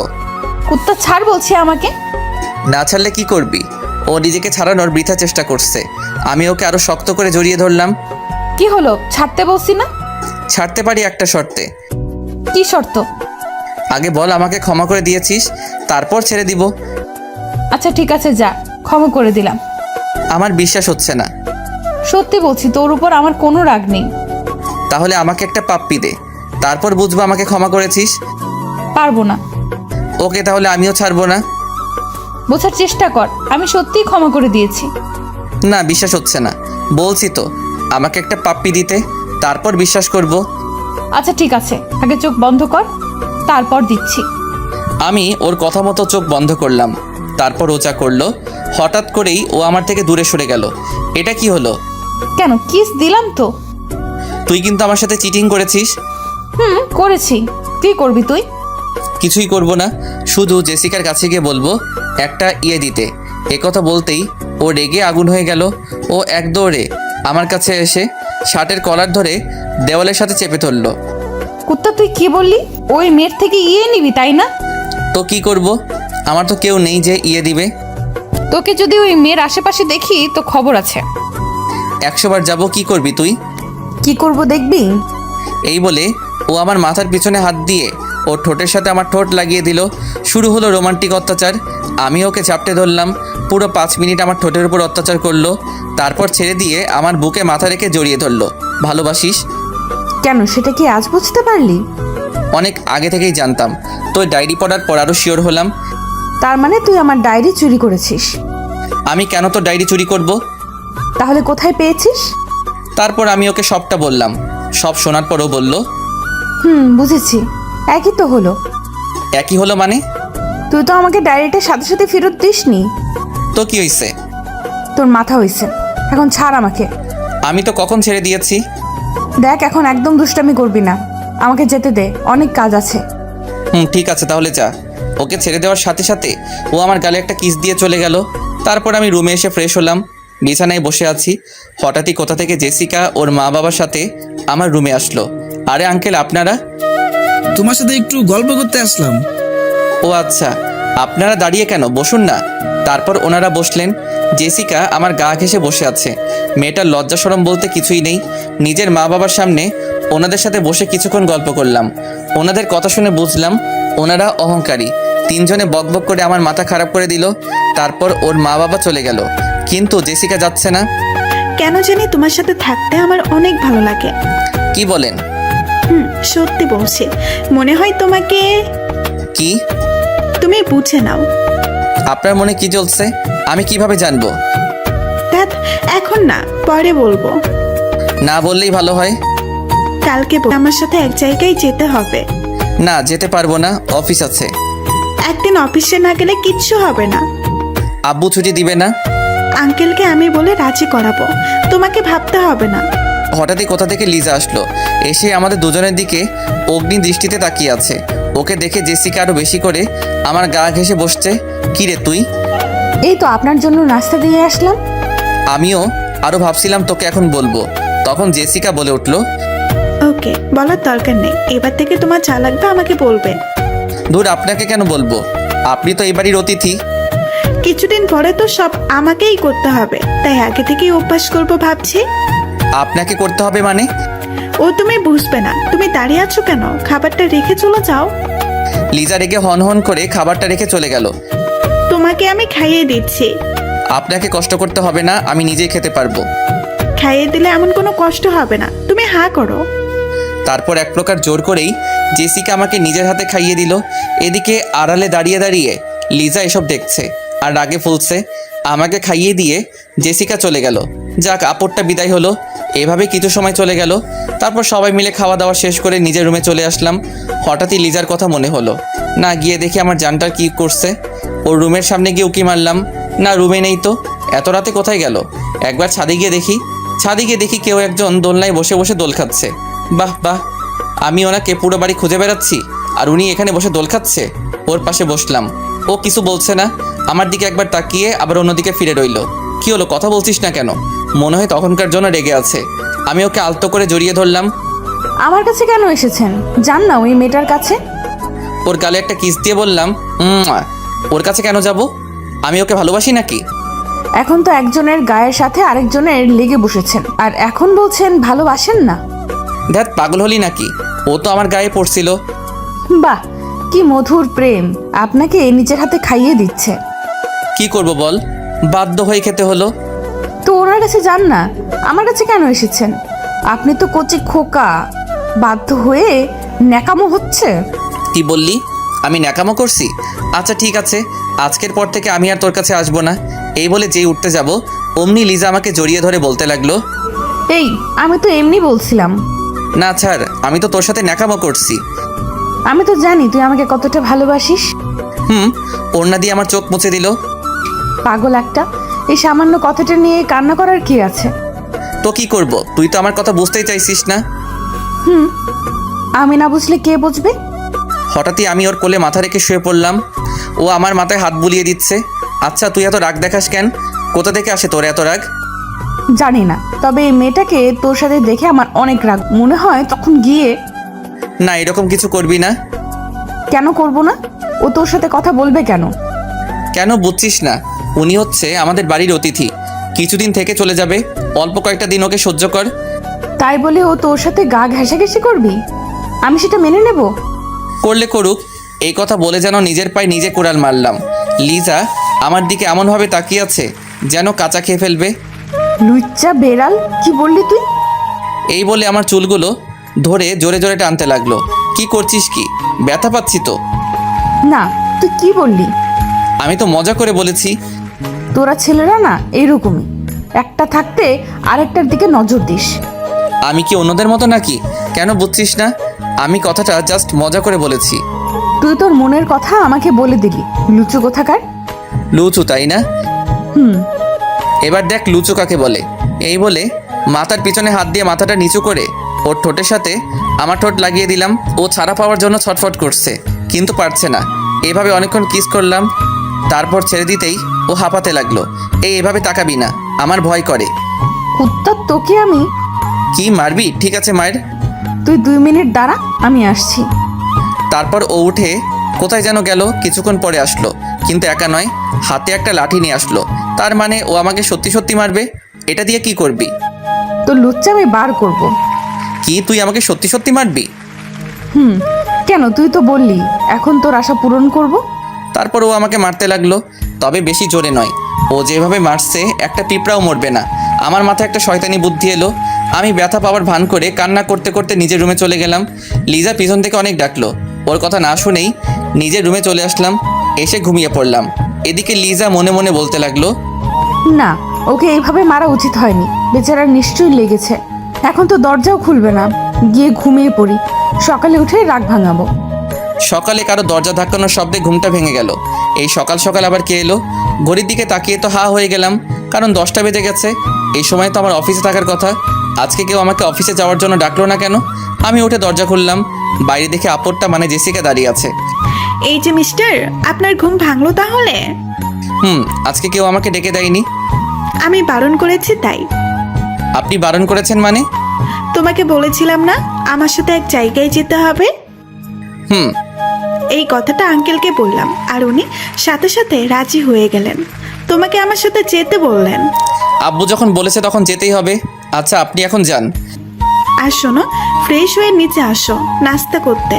কুত্তা ছাড় বলছি আমাকে। না ছাড়লে কি করবি? ও নিজেকে ছাড়ানোর বৃথা চেষ্টা করছে। আমি ওকে আরো শক্ত করে জড়িয়ে ধরলাম। কি হলো? ছাড়তে বলছি না? ছাড়তে পারি একটা শর্তে। কি শর্ত? আগে বল আমাকে ক্ষমা করে দিয়েছিস, তারপর ছেড়ে দিব। আচ্ছা ঠিক আছে, যা, ক্ষমা করে দিলাম। আমার বিশ্বাস হচ্ছে না। সত্যি বলছি, তোর উপর আমার কোনো রাগ নেই। তাহলে আমাকে একটা পাপ্পি দে, তারপর বুঝবো আমাকে ক্ষমা করেছিস। পারবো না। ওকে, তাহলে আমিও ছাড়বো না। বোঝার চেষ্টা কর, আমি সত্যিই ক্ষমা করে দিয়েছি। না, বিশ্বাস হচ্ছে না। বলছি তো আমাকে একটা পাপ্পি দিতে, তারপর বিশ্বাস করব। আচ্ছা ঠিক আছে, আগে চোখ বন্ধ কর, তারপর দিচ্ছি। আমি ওর কথা মতো চোখ বন্ধ করলাম, তারপর ও যা করলো। হঠাৎ করেই ও আমার থেকে দূরে সরে গেল। এটা কি হলো? কেন, কিস দিলাম তো। তুই কিন্তু আমার সাথে চিটিং করেছিস। করেছি। কি করবি তুই? কিছুই করব না, শুধু জেসিকার কাছে গিয়ে বলবো একটা দিতে। কথা বলতেই ও রেগে আগুন হয়ে গেল। ও এক দৌড়ে আমার কাছে এসে শার্টের কলার ধরে দেওয়ালের সাথে চেপে ধরলো। কুত্তা, তুই কি বললি? ওই মেয়ের থেকে নিবি তাই না? তো কি করব, আমার তো কেউ নেই যে দিবে। তোকে যদি ওই মেয়ের আশেপাশে দেখি তো খবর আছে। 100 বার যাবো, কি করবি তুই? কি করব দেখবি। এই বলে ও আমার মাথার পিছনে হাত দিয়ে ওর ঠোঁটের সাথে আমার ঠোঁট লাগিয়ে দিল। শুরু হলো রোমান্টিক অত্যাচার। আমি ওকে চাপটে ধরলাম। পুরো 5 মিনিট আমার ঠোঁটের উপর অত্যাচার করলো, তারপর ছেড়ে দিয়ে আমার বুকে মাথা রেখে জড়িয়ে ধরলো। ভালোবাসিস? কেন, সেটা কি আজ বুঝতে পারলি? অনেক আগে থেকেই জানতাম। তোর ডায়েরি পড়ার পর আরও শিওর হলাম। তার মানে তুই আমার ডায়েরি চুরি করেছিস? আমি কেন তোর ডায়েরি চুরি করব? তাহলে কোথায় পেয়েছিস? তারপর আমি ওকে সবটা বললাম। সব শোনার পরও বলল, বুঝেছি, একই তো হলো। একই হলো মানে? তুই তো আমাকে ডায়েরিটা সাথে সাথে ফেরত দিসনি। তো কি হয়েছে? তোর মাথা হয়েছে, এখন ছাড় আমাকে। আমি তো কখন ছেড়ে দিয়েছি। দেখ, এখন একদম দুষ্টামি করবি না, আমাকে যেতে দে, অনেক কাজ আছে। ঠিক আছে, তাহলে যা। ওকে ছেড়ে দেওয়ার সাথে সাথে ও আমার গালে একটা কিস দিয়ে চলে গেল। তারপর আমি রুমে এসে ফ্রেশ হলাম, বিছানায় বসে আছি। হঠাৎই কোথা থেকে জেসিকা ওর মা বাবার সাথে আমার রুমে আসলো। আরে আঙ্কেল, আপনারা? তোমার সাথে একটু গল্প করতে আসলাম। ও আচ্ছা, আপনারা দাঁড়িয়ে কেন, বসুন না। তারপর ওনারা বসলেন। জেসিকা আমার গা ঘেঁষে বসে আছে। মেয়েটার লজ্জা শরম বলতে কিছুই নেই। নিজের মা বাবার সামনে ওনাদের সাথে বসে কিছুক্ষণ গল্প করলাম। ওনাদের কথা শুনে বুঝলাম ওনারা অহংকারী। 3 জনে বকবক করে আমার মাথা খারাপ করে দিল। তারপর ওর মা বাবা চলে গেল, কিন্তু জেসিকা যাচ্ছে না। কেন জানি তোমার সাথে থাকতে আমার অনেক ভালো লাগে। কি বলেন? সত্যি বলছি, মনে হয় তোমাকে। কি? তুমি বুঝে নাও। আপনার মনে কি চলছে আমি কিভাবে জানবো? দেখ, এখন না, পরে বলবো। না বললেই ভালো হয়। কালকে আমার সাথে এক জায়গায় যেতে হবে। না, যেতে পারবো না, অফিস আছে। একদিন অফিসে না গেলে কিচ্ছু হবে না। আব্বু ছুটি দিবে না? আঙ্কেলকে আমি বলে রাজি করাবো, তোমাকে ভাবতে হবে না। হঠাৎই কোথা থেকে লিজা আসলো, এসে আমাদের দুজনের দিকে অগ্নি দৃষ্টিতে তাকিয়ে আছে। ওকে দেখে জেসিকা আরো বেশি করে আমার গা ঘেঁষে বসছে। কি রে তুই? এই তো আপনার জন্য নাস্তা দিয়ে আসলাম। আমিও আরো ভাবছিলাম তোকে এখন বলবো, তখন জেসিকা বলে উঠলো, ওকে, বলার দরকার নেই। এবার থেকে তোমার যা লাগবে আমাকে বলবে। দূর, আপনাকে কেন বলবো, আপনি তো এই বাড়ির অতিথি। কিছুদিন পরে তো সব আমাকেই করতে হবে, তাই আগে থেকেই অভ্যাস করবো ভাবছি। আপনাকে করতে হবে মানে? ও তুমি বুঝবে না। তুমি দাঁড়িয়ে আছো কেন? খাবারটা রেখে চলে যাও। লিজা রেগে হন হন করে খাবারটা রেখে চলে গেল। তোমাকে আমি খাইয়ে দিচ্ছি। আপনাকে কষ্ট করতে হবে না, আমি নিজেই খেতে পারবো। খাইয়ে দিলে এমন কোনো কষ্ট হবে না, তুমি হা করো। তারপর এক প্রকার জোর করেই জেসিকা আমাকে নিজের হাতে খাইয়ে দিল। এদিকে আড়ালে দাঁড়িয়ে দাঁড়িয়ে লিজা এসব দেখছে আর রাগে ফুলছে। আমাকে খাইয়ে দিয়ে জেসিকা চলে গেল। যাক, আপদটা বিদায় হলো। এভাবে কিছু সময় চলে গেল। তারপর সবাই মিলে খাওয়া দাওয়া শেষ করে নিজের রুমে চলে আসলাম। হঠাৎই লিজার কথা মনে হলো। না, গিয়ে দেখি আমার জানটার কি করছে। ওর রুমের সামনে গিয়ে উকি মারলাম, না রুমে নেই তো। এত রাতে কোথায় গেল? একবার ছাদে গিয়ে দেখি কেউ একজন দোলনায় বসে বসে দোল খাচ্ছে। বাহ বাহ, আমি ওনাকে পুরো বাড়ি খুঁজে বেড়াচ্ছি আর উনি এখানে বসে দোল খাচ্ছে। ওর পাশে বসলাম, ও কিছু বলছে না। আমার দিকে একবার তাকিয়ে আবার অন্যদিকে ফিরে রইল। কি হলো, কথা বলছিস না কেন? মনে হয় তখনকার জন্য রেগে আছে। আমি ওকে আলতো করে জড়িয়ে ধরলাম। আমার কাছে কেন এসেছেন? যান না ওই মেয়েটার কাছে। ওর গালে একটা কিস দিয়ে বললাম, ওর কাছে কেন যাব? আমি ওকে ভালোবাসি নাকি? এখন তো একজনের গায়ের সাথে আরেকজনের লেগে বসেছেন, আর এখন বলছেন ভালোবাসেন না। ধ্যাত, পাগল হলি নাকি? ও তো আমার গায়ে পড়ছিল। বাহ, কি মধুর প্রেম! আপনাকে নিজের হাতে খাইয়ে দিচ্ছে। কি করব বল, বাধ্য হয়ে খেতে হলো। তো ওনার কাছে যান না, আমার কাছে কেন এসেছেন? আপনি তো কচি খোকা, বাধ্য হয়ে ন্যাকামো হচ্ছে। কি বললি? আমি ন্যাকামো করছি? আচ্ছা ঠিক আছে, আজকের পর থেকে আমি আর তোর কাছে আসবো না। এই বলে যেই উঠতে যাব অমনি লিজা আমাকে জড়িয়ে ধরে বলতে লাগলো, এই আমি তো এমনি বলছিলাম। না ছাড়, আমি তো তোর সাথে ন্যাকামো করছি। আমি তো জানি তুই আমাকে কতটা ভালোবাসিস। ওড়না দিয়ে আমার চোখ মুছে দিল। পাগল একটা, এই সামান্য কথাটা নিয়ে কান্না করার কি আছে? তো কি করব? তুই তো আমার কথা বুঝতেই চাইছিস না। আমি না বুঝলে কে বুঝবে? হঠাৎই আমি ওর কোলে মাথা রেখে শুয়ে পড়লাম। ও আমার মাথায় হাত বুলিয়ে দিচ্ছে। আচ্ছা তুই এত রাগ দেখাস কেন? কোথা থেকে আসে তোর এত রাগ? জানি না, তবে এই মেয়েটাকে তোর সাথে দেখে আমার অনেক রাগ মনে হয়। তখন গিয়ে না, এরকম কিছু করবি না। কেন করব না? ও তোর সাথে কথা বলবে কেন? কেন বুঝছিস না? উনি হচ্ছে আমাদের বাড়ির অতিথি, কিছুদিন থেকে চলে যাবে। অল্প কয়েকটা দিন ওকে সহ্য কর। তাই বলে ও তোর সাথে গা ঘেঁষাঘেঁষি করবি? আমি সেটা মেনে নেব? করলে করুক, এই কথা বলে যেন নিজের পায়ে নিজে কোড়াল মারলাম। লিজা আমার দিকে এমনভাবে তাকিয়ে আছে যেন কাঁচা খেয়ে ফেলবে। লুচ্চা বেড়াল, কি বললি তুই? এই বলে আমার চুলগুলো ধরে জোরে জোরে টানতে লাগলো। কি করছিস কি? ব্যথা পাচ্ছি তো। না, তুই কি বললি? আমি তো মজা করে বলেছি। তোরা ছেলেরা না এইরকমই, একটা থাকতে আরেকটার দিকে নজর দিস। আমি কি অন্যদের মতো নাকি? কেন বুঝছিস না? আমি কথাটা জাস্ট মজা করে বলেছি। তুই তোর মনের কথা আমাকে বলে দিলি, লুচু কোথাকার। লুচু তাই না? এবার দেখ লুচু কাকে বলে। এই বলে মাথার পিছনে হাত দিয়ে মাথাটা নিচু করে ওর ঠোঁটের সাথে আমার ঠোঁট লাগিয়ে দিলাম। ও ছাড়া পাওয়ার জন্য ছটফট করছে, কিন্তু পারছে না। এভাবে অনেকক্ষণ কিস করলাম, তারপর ছেড়ে দিতেই ও হাঁপাতে লাগলো। এভাবে তাকাবি না, আমার ভয় করে। কুত্তা, তোকে আমি। কি মারবি? ঠিক আছে মায়ের। তুই 2 মিনিট দাঁড়া, আমি আসছি। তারপর ও উঠে কোথায় যেন গেল। কিছুক্ষণ পরে আসলো, কিন্তু একা নয়, হাতে একটা লাঠি নিয়ে আসলো। তার মানে ও আমাকে সত্যি সত্যি মারবে। এটা দিয়ে কি করবি? তোর লুচ্চা আমি বার করব। কি তুই আমাকে সত্যি সত্যি মারবি? কেন? তুই তো বললি এখন তোর আশা পূরণ করব। তারপর ও আমাকে মারতে লাগলো, তবে বেশি জোরে নয়। ও যেভাবে মারছে একটা পিঁপড়াও মরবে না। আমার মাথায় একটা শয়তানি বুদ্ধি এলো। আমি ব্যথা পাওয়ার ভান করে কান্না করতে করতে নিজের রুমে চলে গেলাম। লিজা পিছন থেকে অনেক ডাকলো, ওর কথা না শুনেই নিজের রুমে চলে আসলাম। এসে ঘুমিয়ে পড়লাম। এদিকে লিজা মনে মনে বলতে লাগলো, না, ওকে এইভাবে মারা উচিত হয়নি। বেচারার নিশ্চয়ই লেগেছে। এখন তো দরজাও খুলবে না, গিয়ে ঘুমিয়ে পড়ি, সকালে উঠে রাগ ভাঙাবো। সকালে কারো দরজা ধাক্কানোর শব্দে ঘুমটা ভেঙে গেল। এই সকাল সকাল আবার কে এলো? ঘড়ির দিকে তাকিয়ে তো হা হয়ে গেলাম, কারণ 10টা বেজে গেছে। এই সময় তো আমার অফিসে থাকার কথা। আজকে কেউ আমাকে অফিসে যাওয়ার জন্য ডাকলো না কেন? আমি উঠে দরজা খুললাম, বাইরে দেখে আপরটা মানে জেসিকা দাঁড়িয়ে আছে। এই যে মিস্টার, আপনার ঘুম ভাঙলো তাহলে? আজকে কেউ আমাকে ডেকে দেয়নি। আমি বারণ করেছি তাই। আপনি বারণ করেছেন মানে? তোমাকে বলেছিলাম না আমার সাথে এক জায়গায় যেতে হবে? হুম এই কথাটা আঙ্কেলকে বললাম, আর উনি সাথে সাথে রাজি হয়ে গেলেন। তোমাকে আমার সাথে যেতে বললেন। আব্বু যখন বলেছে তখন যেতেই হবে। আচ্ছা আপনি এখন যান। আর শোনো, ফ্রেশ হয়ে নিচে আসো নাস্তা করতে।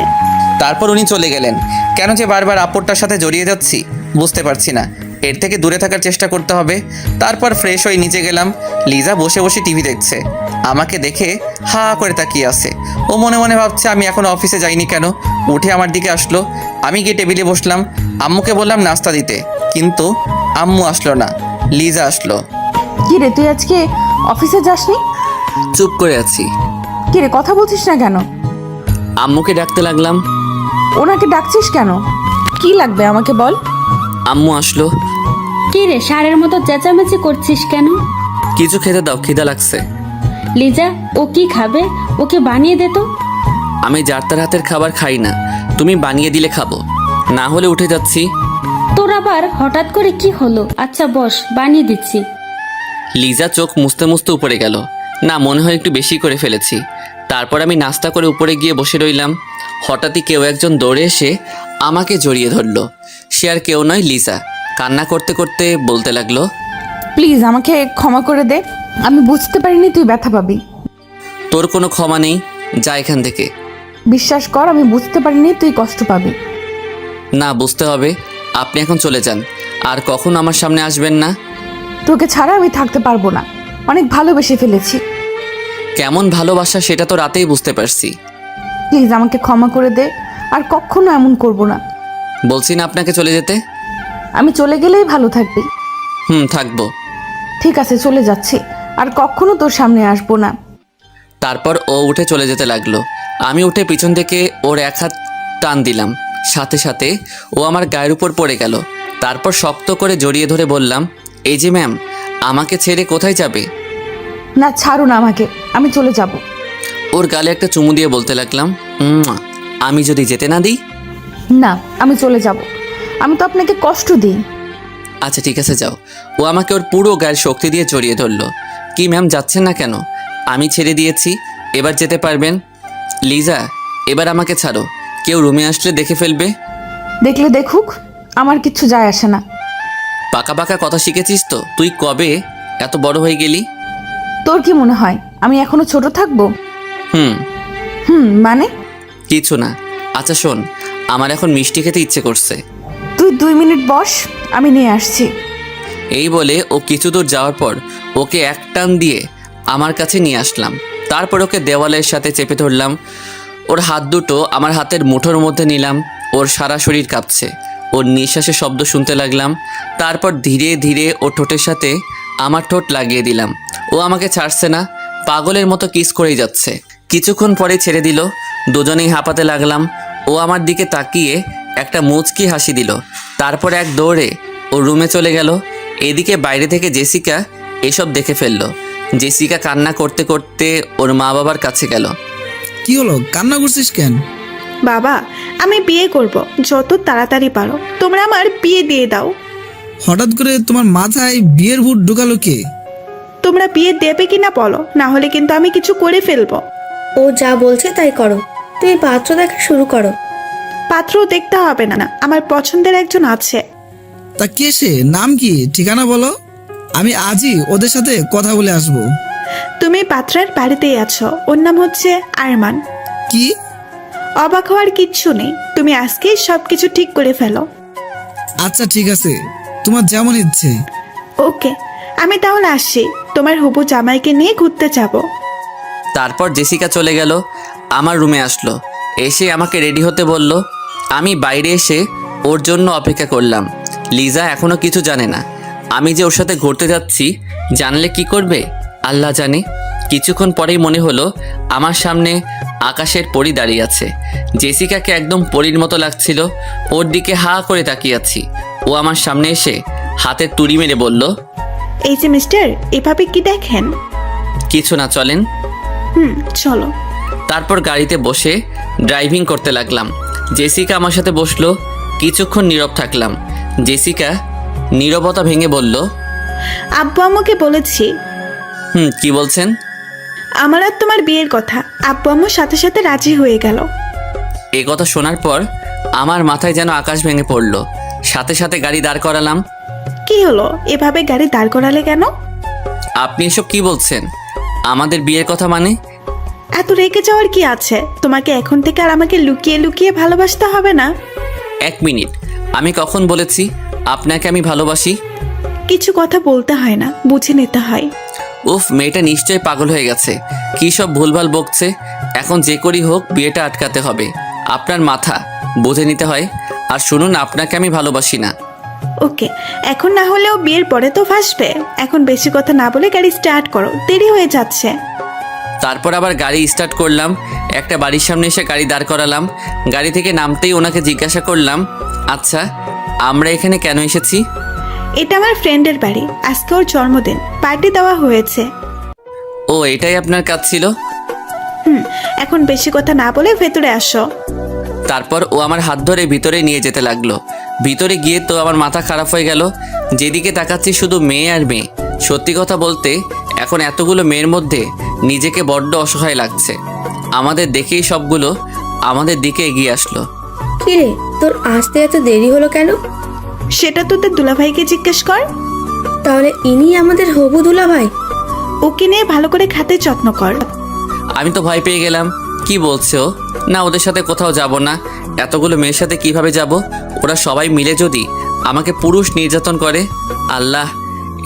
তারপর উনি চলে গেলেন। কেন যে বারবার আপরটার সাথে জড়িয়ে যাচ্ছি বুঝতে পারছি না। এর থেকে দূরে থাকার চেষ্টা করতে হবে। তারপর ফ্রেশ হয়ে নিচে গেলাম। লিজা বসে বসে টিভি দেখছে, আমাকে দেখে হা করে তাকিয়ে আছে। ও মনে মনে ভাবছে আমি এখন অফিসে যাইনি কেন। উঠে আমার দিকে আসলো, আমি গিয়ে টেবিলে বসলাম। আম্মুকে বললাম নাস্তা দিতে, কিন্তু আম্মু আসলো না, লিজা আসলো। কি রে, তুই আজকে অফিসে যাসনি? চুপ করে আছি। কি রে, কথা বলছিস না কেন? আম্মুকে ডাকতে লাগলাম। ওনাকে ডাকছিস কেন? কি লাগবে আমাকে বল। আম্মু আসলো। কি রে, ষাঁড়ের মতো চেঁচামেচি করছিস কেন? কিছু খেতে দাও, খিদা লাগছে। লিজা, ও কি খাবে? ওকে বানিয়ে দে তো। আমি যার তার হাতের খাবার খাই না, তুমি বানিয়ে দিলে খাবো, না হলে উঠে যাচ্ছি। তোর আবার হঠাৎ করে কি হলো? আচ্ছা বস, বানিয়ে দিচ্ছি। লিজা চোখ মুছতে মুছতে উপরে গেল। না, মনে হয় একটু বেশি করে ফেলেছি। তারপর আমি নাস্তা করে উপরে গিয়ে বসে রইলাম। হঠাৎই কেউ একজন দৌড়ে এসে আমাকে জড়িয়ে ধরলো। সে আর কেউ নয়, লিজা। কান্না করতে করতে বলতে লাগলো, প্লিজ আমাকে ক্ষমা করে দে, আমি বুঝতে পারিনি তুই ব্যথা পাবি। তোর কোনো ক্ষমা নেই, যা এখান থেকে। বিশ্বাস কর, আমি বুঝতে পারিনি তুই কষ্ট পাবি। না, বুঝতে হবে। আপনি এখন চলে যান, আর কখনো আমার সামনে আসবেন না। তোকে ছাড়া আমি থাকতে পারবো না, অনেক ভালোবেসে ফেলেছি। কেমন ভালোবাসা সেটা তো রাতেই বুঝতে পারছি। প্লিজ আমাকে ক্ষমা করে দে, আর কখনো এমন করব না। বলছি না আপনাকে চলে যেতে। আমি চলে গেলেই ভালো থাকবি। থাকবো। ঠিক আছে, চলে যাচ্ছি, আর কখনো তোর সামনে আসবো না। তারপর ও উঠে চলে যেতে লাগলো। আমি উঠে পিছন থেকে ওর এক হাত টান দিলাম, সাথে সাথে ও আমার গায়ের উপর পড়ে গেল। তারপর শক্ত করে জড়িয়ে ধরে বললাম, এই যে ম্যাম, আমাকে ছেড়ে কোথায় যাবে? না, ছাড়ো না আমাকে, আমি চলে যাব। ওর গালে একটা চুমু দিয়ে বলতে লাগলাম, আমি যদি যেতে না দিই? না, আমি চলে যাব, আমি তো আপনাকে কষ্ট দিই। আচ্ছা ঠিক আছে, যাও। ও আমাকে ওর পুরো গায়ের শক্তি দিয়ে জড়িয়ে ধরলো। কি ম্যাম, যাচ্ছেন না কেন? আমি ছেড়ে দিয়েছি, এবার যেতে পারবেন। লিজা, এবার আমাকে ছাড়ো, কেউ রুমে আসলে দেখে ফেলবে। দেখলে দেখুক, আমার কিচ্ছু যায় আসে না। পাকা পাকা কথা শিখেছিস তো? তুই কবে এত বড় হয়ে গেলি? তোর কি মনে হয় আমি এখনো ছোট থাকবো? হুম মানে? কিছু না। আচ্ছা শোন, আমার এখন মিষ্টি খেতে ইচ্ছে করছে। তুই 2 মিনিট বস, আমি নিয়ে আসছি। এই বলে ও কিছু দূর যাওয়ার পর ওকে এক টান দিয়ে আমার কাছে নিয়ে আসলাম। তারপর ওকে দেওয়ালের সাথে চেপে ধরলাম। ওর হাত দুটো আমার হাতের মুঠোর মধ্যে নিলাম। ওর সারা শরীর কাঁপছে। ওর নিঃশ্বাসের শব্দ শুনতে লাগলাম। তারপর ধীরে ধীরে ও ঠোঁটের সাথে আমার ঠোঁট লাগিয়ে দিলাম। ও আমাকে ছাড়ছে না, পাগলের মতো কিস করেই যাচ্ছে। কিছুক্ষণ পরে ছেড়ে দিল। দুজনেই হাঁপাতে লাগলাম। ও আমার দিকে তাকিয়ে একটা মুচকি হাসি দিল। তারপর এক দৌড়ে ও রুমে চলে গেল। এদিকে বাইরে থেকে জেসিকা এসব দেখে ফেললো। জেসিকা কান্না করতে করতে ওর মা বাবার কাছে গেল। কি হলো, কান্না করছিস কেন? বাবা, আমি বিয়ে করব, যত তাড়াতাড়ি পারো তোমরা আমার বিয়ে দিয়ে দাও। হঠাৎ করে তোমার মাথায় বিয়ের ভূত ঢুকালো কে? তোমরা বিয়ে দেবে কিনা বলো, না হলে কিন্তু আমি কিছু করে ফেলবো। ও যা বলছে তাই করো, তুমি পাত্র দেখা শুরু করো। পাত্র দেখতে হবে না, আমার পছন্দের একজন আছে। তা কে সে? নাম কি, ঠিকানা বলো, আমি আজই ওদের সাথে কথা বলে আসবো। তুমি পাত্রের বাড়িতেই আছো, ওর নাম হচ্ছে আরমান। কি? অবাক হওয়ার কিচ্ছু নেই, তুমি আজকেই সবকিছু ঠিক করে ফেলো। আচ্ছা ঠিক আছে, তোমার যেমন ইচ্ছে। ওকে, আমি তাহলে আসছি, তোমার হবু জামাইকে নিয়ে ঘুরতে যাব। তারপর জেসিকা চলে গেল। আমার রুমে আসলো, এসে আমাকে রেডি হতে বলল। আমি বাইরে এসে ওর জন্য অপেক্ষা করলাম। লিজা এখনও কিছু জানে না আমি যে ওর সাথে ঘুরতে যাচ্ছি। জানলে কি করবে আল্লাহ জানে। কিছুক্ষণ পরেই মনে হলো আমার সামনে আকাশের পরী দাঁড়িয়ে আছে। জেসিকাকে একদম পরীর মতো লাগছিল। ওর দিকে হা করে তাকিয়ে আছি। ও আমার সামনে এসে হাতে তুড়ি মেরে বলল, এই যে মিস্টার, এভাবে কি দেখেন? কিছু না, চলেন। চলো। তারপর গাড়িতে বসে ড্রাইভিং করতে লাগলাম। জেসিকা আমার সাথে বসলো। কিছুক্ষণ নীরব থাকলাম। জেসিকা নীরবতা ভেঙে বলল, আব্বু আম্মুকে বলেছি। কি বলছেন? আমার আর তোমার বিয়ের কথা। আব্বু আম্মুর সাথে সাথে রাজি হয়ে গেল। এই কথা শোনার পর আমার মাথায় যেন আকাশ ভেঙে পড়ল। সাথে সাথে গাড়ি দাঁড় করালাম। কি হলো, এভাবে গাড়ি দাঁড় করালে কেন? আপনি এসব কি বলছেন? আমাদের বিয়ের কথা মানে? এত রেগে যাওয়ার কি আছে? তোমাকে এখন থেকে আর আমাকে লুকিয়ে লুকিয়ে ভালোবাসতে হবে না। 1 মিনিট, আমি কখন বলেছি আপনাকে আমি ভালোবাসি? কিছু কথা বলতে হয় না, বুঝে নিতে হয়। উফ, মেয়েটা নিশ্চয়ই পাগল হয়ে গেছে। কী সব ভুলভাল বকছে। এখন যে করেই হোক বিয়েটা আটকাতে হবে। আপনার মাথা বুঝে নিতে হয়। আর শুনুন, আপনাকে আমি ভালোবাসি না। ওকে, এখন না হলেও বিয়ের পরে তো ফাঁসবে। এখন বেশি কথা না বলে গাড়ি স্টার্ট করো, দেরি হয়ে যাচ্ছে। তারপর আবার গাড়ি স্টার্ট করলাম। একটা বাড়ির সামনে এসে গাড়ি দাঁড় করালাম। গাড়ি থেকে নামতেই ওনাকে জিজ্ঞাসা করলাম, আচ্ছা আমরা এখানে কেন এসেছি? এটা আমার ফ্রেন্ডের বাড়ি, আজকে ওর জন্মদিন, পার্টি দেওয়া হয়েছে। ও, এটাই আপনার কাজ ছিল? এখন বেশি কথা না বলে ভেতরে আসো। তারপর ও আমার হাত ধরে ভিতরে নিয়ে যেতে লাগলো। ভিতরে গিয়ে তো আমার মাথা খারাপ হয়ে গেল। যেদিকে তাকাচ্ছি শুধু মেয়ে আর মেয়ে। সত্যি কথা বলতে এখন এতগুলো মেয়ের মধ্যে নিজেকে বড্ড অসহায় লাগছে। আমাদের দেখেই সবগুলো আমাদের দিকে এগিয়ে আসলো। কিরে, তোর আসতে এত দেরি হলো কেন? সেটা তোদের দুলাভাইকে জিজ্ঞেস কর। তাহলে ইনি আমাদের হবু দুলাভাই? ওকে নিয়ে ভালো করে খাতে যত্ন কর। আমি তো ভয় পেয়ে গেলাম। কি বলছে ও? না, ওদের সাথে কোথাও যাব না। এতগুলো মেয়ের সাথে কিভাবে যাব? ওরা সবাই মিলে যদি আমাকে পুরুষ নির্যাতন করে, আল্লাহ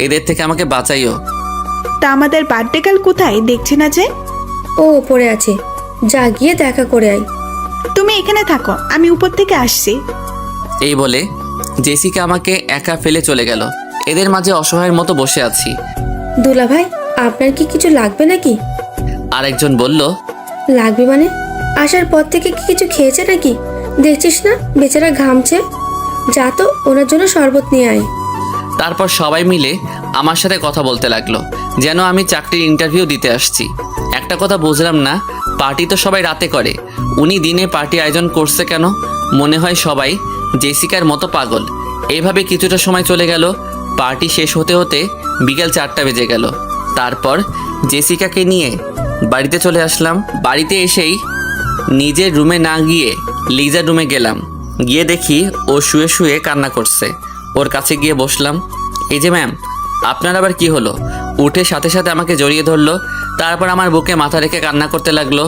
এদের থেকে আমাকে বাঁচাইও। তা আমাদের বার্থডে কাল কোথায়, দেখছি না যে? ও ওপরে আছে, যা গিয়ে দেখা করে আয়। তুমি এখানে থাকো, আমি উপর থেকে আসছি। এই বলে জেসিকা আমাকে একা ফেলে চলে গেল। এদের মাঝে অসহায়ের মতো বসে আছি। দুলা ভাই, আপনার কি কিছু লাগবে নাকি? আরেকজন বলল, লাগবে মানে? আসার পর থেকে কি কিছু খেয়েছে নাকি? দেখছিস না বেচারা ঘামছে। যা তো ওনার জন্য শরবত নিয়ে আয়। তারপর সবাই মিলে আমার সাথে কথা বলতে লাগলো, যেন আমি চাকরির ইন্টারভিউ দিতে আসছি। একটা কথা বুঝলাম না, পার্টি তো সবাই রাতে করে, উনি দিনে পার্টি আয়োজন করছে কেন? মনে হয় সবাই জেসিকার মতো পাগল। এইভাবে কিছুটা সময় চলে গেল। পার্টি শেষ হতে হতে বিকেল 4টা বেজে গেল। তারপর জেসিকাকে নিয়ে বাড়িতে চলে আসলাম। বাড়িতে এসেই নিজের রুমে না গিয়ে লিজার রুমে গেলাম। গিয়ে দেখি ও শুয়ে শুয়ে কান্না করছে। ওর কাছে গিয়ে বসলাম। এই যে ম্যাম, আপনার আবার কি হলো? উঠে সাথে সাথে আমাকে জড়িয়ে ধরলো। তারপর আমার বুকে মাথা রেখে কান্না করতে লাগলো।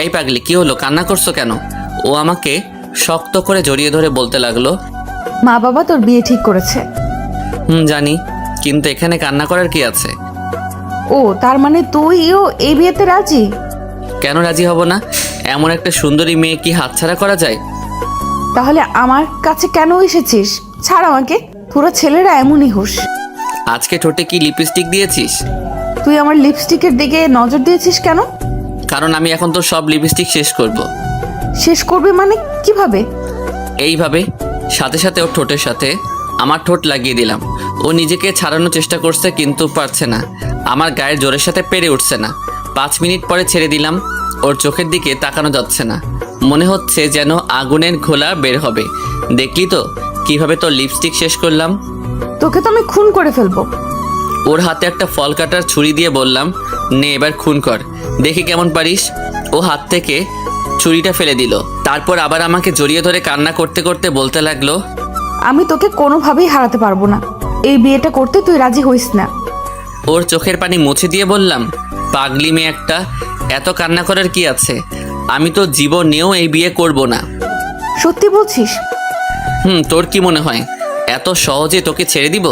এই পাগলি, কি হলো, কান্না করছো কেন? ও আমাকে শক্ত করে জড়িয়ে ধরে বলতে লাগলো, মা বাবা তোর বিয়ে ঠিক করেছে। জানি, কিন্তু এখানে কান্না করার কি আছে? ও তার মানে তুইও এই বিয়েতে রাজি? কেন রাজি হব না? এমন একটা সুন্দরী মেয়ে কি হাতছাড়া করা যায়? তাহলে আমার কাছে কেন এসেছিস? ছাড় আমাকে। পুরো ছেলেরা এমনই হুশ। আজকে ঠোঁটে কি লিপস্টিক দিয়েছিস? তুই আমার লিপস্টিকের দিকে নজর দিয়েছিস কেন? কারণ আমি এখন তো সব লিপস্টিক শেষ করব। শেষ করবে মানে কিভাবে? এইভাবে সাথে সাথে ওর ঠোঁটের সাথে আমার ঠোঁট লাগিয়ে দিলাম। ও নিজেকে ছাড়ানোর চেষ্টা করছে, কিন্তু পারছে না। আমার গায়ের জোরের সাথে পেরে উঠছে না। 5 মিনিট পরে ছেড়ে দিলাম। ওর চোখের দিকে তাকানো যাচ্ছে না, মনে হচ্ছে যেন আগুনের ঘোলা বের হবে। দেখলি তো কিভাবে তোর লিপস্টিক শেষ করলাম? তোকে তো আমি খুন করে ফেলবো। ওর হাতে একটা ফল কাটার ছুরি দিয়ে বললাম, নে এবার খুন কর, দেখি কেমন পারিস। ও হাত থেকে ছুরিটা ফেলে দিল। তারপর আবার আমাকে জড়িয়ে ধরে কান্না করতে করতে বলতে লাগলো, আমি তোকে কোনোভাবেই হারাতে পারবো না। এই বিয়েটা করতে তুই রাজি হইস না। ওর চোখের পানি মুছে দিয়ে বললাম, পাগলি মেয়ে একটা, এত কান্না করার কি আছে? আমি তো জীবনেও এই বিয়ে করব না। সত্যি বলছিস? তোর কি মনে হয় এত সহজে তোকে ছেড়ে দিব?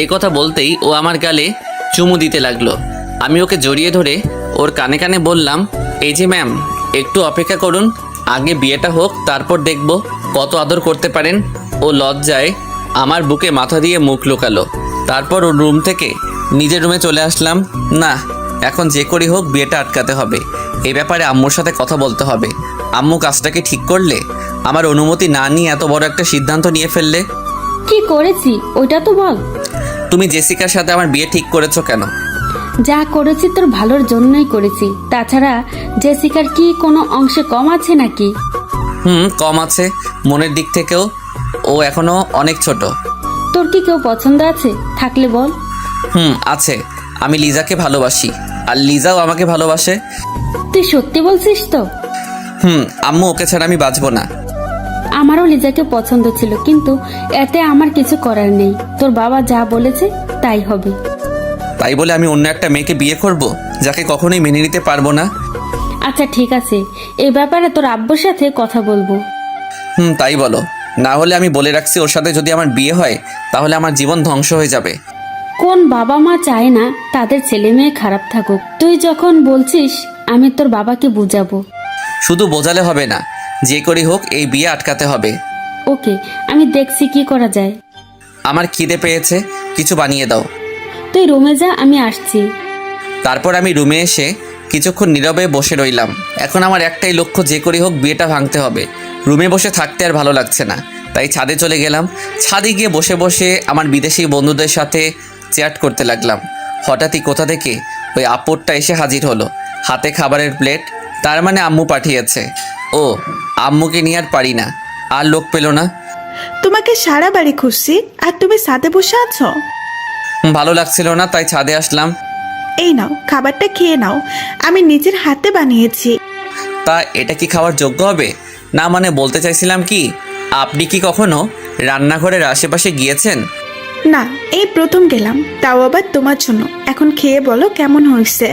এই কথা বলতেই ও আমার গালে চুমু দিতে লাগলো। আমি ওকে জড়িয়ে ধরে ওর কানে কানে বললাম, এই যে ম্যাম, একটু অপেক্ষা করুন, আগে বিয়েটা হোক, তারপর দেখব কত আদর করতে পারেন। ও লজ্জায় আমার বুকে মাথা দিয়ে মুখ লুকালো। তারপর ওর রুম থেকে নিজের রুমে চলে আসলাম। না, এখন যে করি হোক বিয়েটা আটকাতে হবে। এই ব্যাপারে আম্মুর সাথে কথা বলতে হবে। আম্মু কাজটাকে ঠিক করলে, আমার অনুমতি না নিয়ে এত বড় একটা সিদ্ধান্ত নিয়ে ফেললে। কি করেছি ওইটা তো বল। তুমি জেসিকার সাথে আমার বিয়ে ঠিক করেছো কেন? যা করেছি তোর ভালোর জন্যই করেছি। তাছাড়া জেসিকার কি কোনো অংশে কম আছে নাকি? কম আছে, মনের দিক থেকেও ও এখনো অনেক ছোট। তোর কি কেউ পছন্দ আছে? থাকলে বল। আছে। আমি লিজাকে ভালোবাসি, আর লিজাও আমাকে ভালোবাসে। তুই সত্যি বলছিস তো? আম্মু, ওকে ছাড়া আমি বাঁচবো না। আমারও লিজাকে পছন্দ ছিল, কিন্তু এতে আমার কিছু করার নেই। তোর বাবা যা বলেছে তাই হবে। তাই বলে আমি অন্য একটা মেয়েকে বিয়ে করব, যাকে কখনোই মেনে নিতে পারবো না? আচ্ছা ঠিক আছে, এই ব্যাপারে তোর আব্বুর সাথে কথা বলবো। তাই বলো। না হলে আমি বলে রাখছি, ওর সাথে যদি আমার বিয়ে হয় তাহলে আমার জীবন ধ্বংস হয়ে যাবে। কোন বাবা মা চায় না তাদের ছেলে মেয়ে খারাপ থাকুক? তুই যখন বলছিস, আমি তোর বাবাকে বুঝাবো। শুধু বোঝালে হবে না, যে করি হোক এই বিয়ে আটকাতে হবে। ওকে, আমি দেখছি কি করা যায়। আমার খিদে পেয়েছে, কিছু বানিয়ে দাও। তুই রুমে যা, আমি আসছি। তারপর আমি রুমে এসে কিছুক্ষণ নীরবে বসে রইলাম। এখন আমার একটাই লক্ষ্য, যে করি হোক বিয়েটা ভাঙতে হবে। রুমে বসে থাকতে আর ভালো লাগছে না, তাই ছাদে চলে গেলাম। ছাদে গিয়ে বসে বসে আমার বিদেশি বন্ধুদের সাথে চ্যাট করতে লাগলাম। হঠাৎই কোথা থেকে ওই আপুরটা এসে হাজির হলো, হাতে খাবারের প্লেট। তার মানে আম্মু পাঠিয়েছে। ও, আম্মুকে নিয়ে আর পারি না, আর লোক পেল না। তোমাকে সারা বাড়ি খুঁজছি, আর তুমি ছাদে বসে আছো। ভালো লাগছিল না, তাই ছাদে আসলাম। এই নাও, খাবারটা খেয়ে নাও, আমি নিজের হাতে বানিয়েছি। তা এটা কি খাওয়ার যোগ্য হবে? না মানে বলতে চাইছিলাম কি, আপনি কি কখনো রান্নাঘরের আশেপাশে গিয়েছেন? না, এই প্রথম গেলাম, তাও আবার তোমার জন্য। এখন খেয়ে বলো কেমন হয়েছে।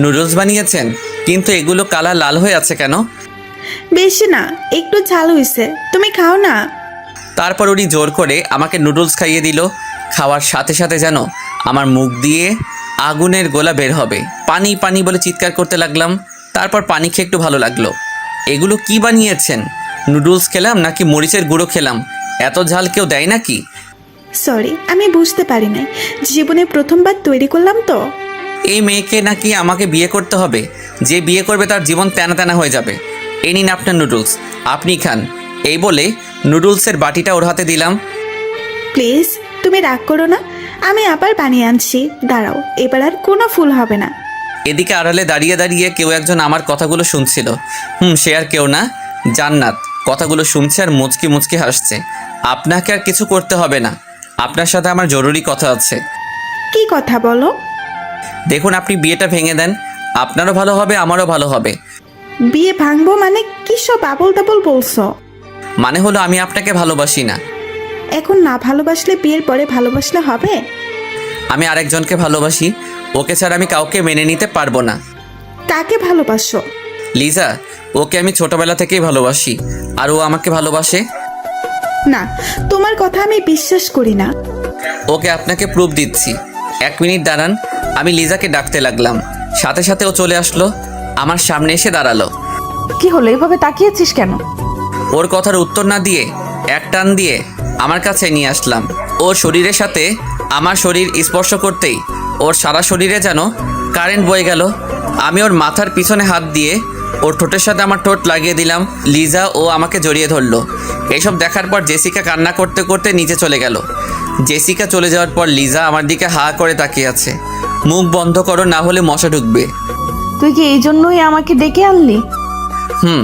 নুডলস বানিয়েছেন, কিন্তু এগুলো কালার লাল হয়ে আছে কেন? বেশি না, একটু ঝাল হয়েছে, তুমি খাও না। তারপর উনি জোর করে আমাকে নুডলস খাইয়ে দিল। খাওয়ার সাথে সাথে যেন আমার মুখ দিয়ে আগুনের গোলা বের হবে। পানি পানি বলে চিৎকার করতে লাগলাম। তারপর পানি খেয়ে একটু ভালো লাগলো। এগুলো কি বানিয়েছেন? নুডলস খেলাম নাকি মরিচের গুঁড়ো খেলাম? এত ঝাল কেউ দেয় নাকি? সরি, আমি বুঝতে পারি নাই, জীবনে প্রথমবার তৈরি করলাম তো। এই মেয়েকে নাকি আমাকে বিয়ে করতে হবে। যে বিয়ে করবে তার জীবন তেনা তেনা হয়ে যাবে। এই নিন আপনার নুডলস, আপনি খান। এই বলে নুডলসের বাটিটা ওর হাতে দিলাম। প্লিজ তুমি রাগ করো না, আমি আবার বানিয়ে আনছি, দাঁড়াও, এবার আর কোনো ফুল হবে না। এদিকে আড়ালে দাঁড়িয়ে দাঁড়িয়ে কেউ একজন আমার কথাগুলো শুনছিল। সে আর কেউ না, জান্নাত কথাগুলো শুনছে আর মুচকি মুচকি হাসছে। আপনাকে আর কিছু করতে হবে না, আপনার সাথে আমার জরুরি কথা আছে। কি কথা বলো? দেখুন, আপনি বিয়েটা ভেঙে দেন, আপনারও ভালো হবে, আমারও ভালো হবে। বিয়ে ভাঙবো মানে কি সব আবল তাবল বলছো? মানে হলো আমি আপনাকে ভালোবাসি না। এখন না ভালোবাসলে বিয়ের পরে ভালোবাসলে হবে? আমি আরেকজনকে ভালোবাসি, ওকে ছাড়া আমি কাউকে মেনে নিতে পারবো না। কাকে ভালোবাসো? লিজা, ওকে আমি ছোটবেলা থেকেই ভালোবাসি, আর ও আমাকে ভালোবাসে। না, তোমার কথা আমি বিশ্বাস করি না। ওকে আপনাকে প্রুফ দিচ্ছি। 1 মিনিট দাঁড়ান। আমি লিজাকে ডাকতে লাগলাম, সাথে সাথে ও চলে আসলো, আমার সামনে এসে দাঁড়ালো। কি হলো, এভাবে তাকিয়েছিস কেন? ওর কথার উত্তর না দিয়ে এক টান দিয়ে আমার কাছে নিয়ে আসলাম। ওর শরীরের সাথে আমার শরীর স্পর্শ করতেই ওর সারা শরীরে যেন কারেন্ট বয়ে গেল। আমি ওর মাথার পিছনে হাত দিয়ে ওর ঠোঁটের সাথে আমার ঠোঁট লাগিয়ে দিলাম। লিজা ও আমাকে জড়িয়ে ধরলো। এসব দেখার পর জেসিকা কান্না করতে করতে নিচে চলে গেল। জেসিকা চলে যাওয়ার পর লিজা আমার দিকে হা করে তাকিয়ে আছে। মুখ বন্ধ করো, না হলে মশা ঢুকবে। তুই কি এই জন্যই আমাকে ডেকে আনলি? হুম।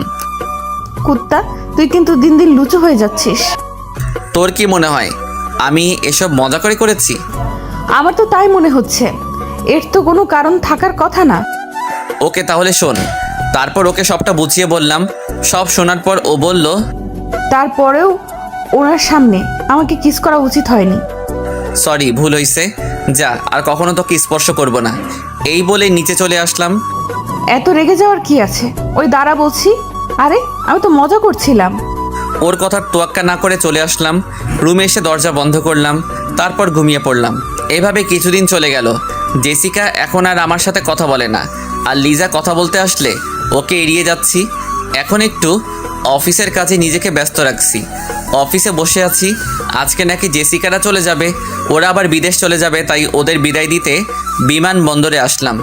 কুত্তা, তুই কিন্তু দিন দিন লুচু হয়ে যাচ্ছিস। তোর কি মনে হয় আমি এসব মজা করে করেছি? আমার তো তাই মনে হচ্ছে। এর তো কোনো কারণ থাকার কথা না। ওকে তাহলে শোন। তারপর ওকে সবটা বুঝিয়ে বললাম। সব শোনার পর ও বলল, তারপরেও ওনার সামনে আমাকে কিস করা উচিত হয়নি। সরি, ভুল হয়েছে, যা আর কখনো তোকে স্পর্শ করব না। এই বলে নিচে চলে আসলাম। এত রেগে যাওয়ার কি আছে? ওই দাঁড়া বলছি। আরে আমি তো মজা করছিলাম। ওর কথার তোয়াক্কা না করে চলে আসলাম। রুমে এসে দরজা বন্ধ করলাম, তারপর ঘুমিয়ে পড়লাম। এভাবে কিছুদিন চলে গেল। জেসিকা এখন আর আমার সাথে কথা বলে না, আর লিজা কথা বলতে আসলে ওকে এড়িয়ে যাচ্ছি। এখন একটু অফিসের কাজে নিজেকে ব্যস্ত রাখছি। অফিসে বসে আছি। আজকে নাকি জেসিকারা চলে যাবে, ওরা আবার বিদেশ চলে যাবে, তাই ওদের বিদায় দিতে বিমানবন্দরে আসলাম।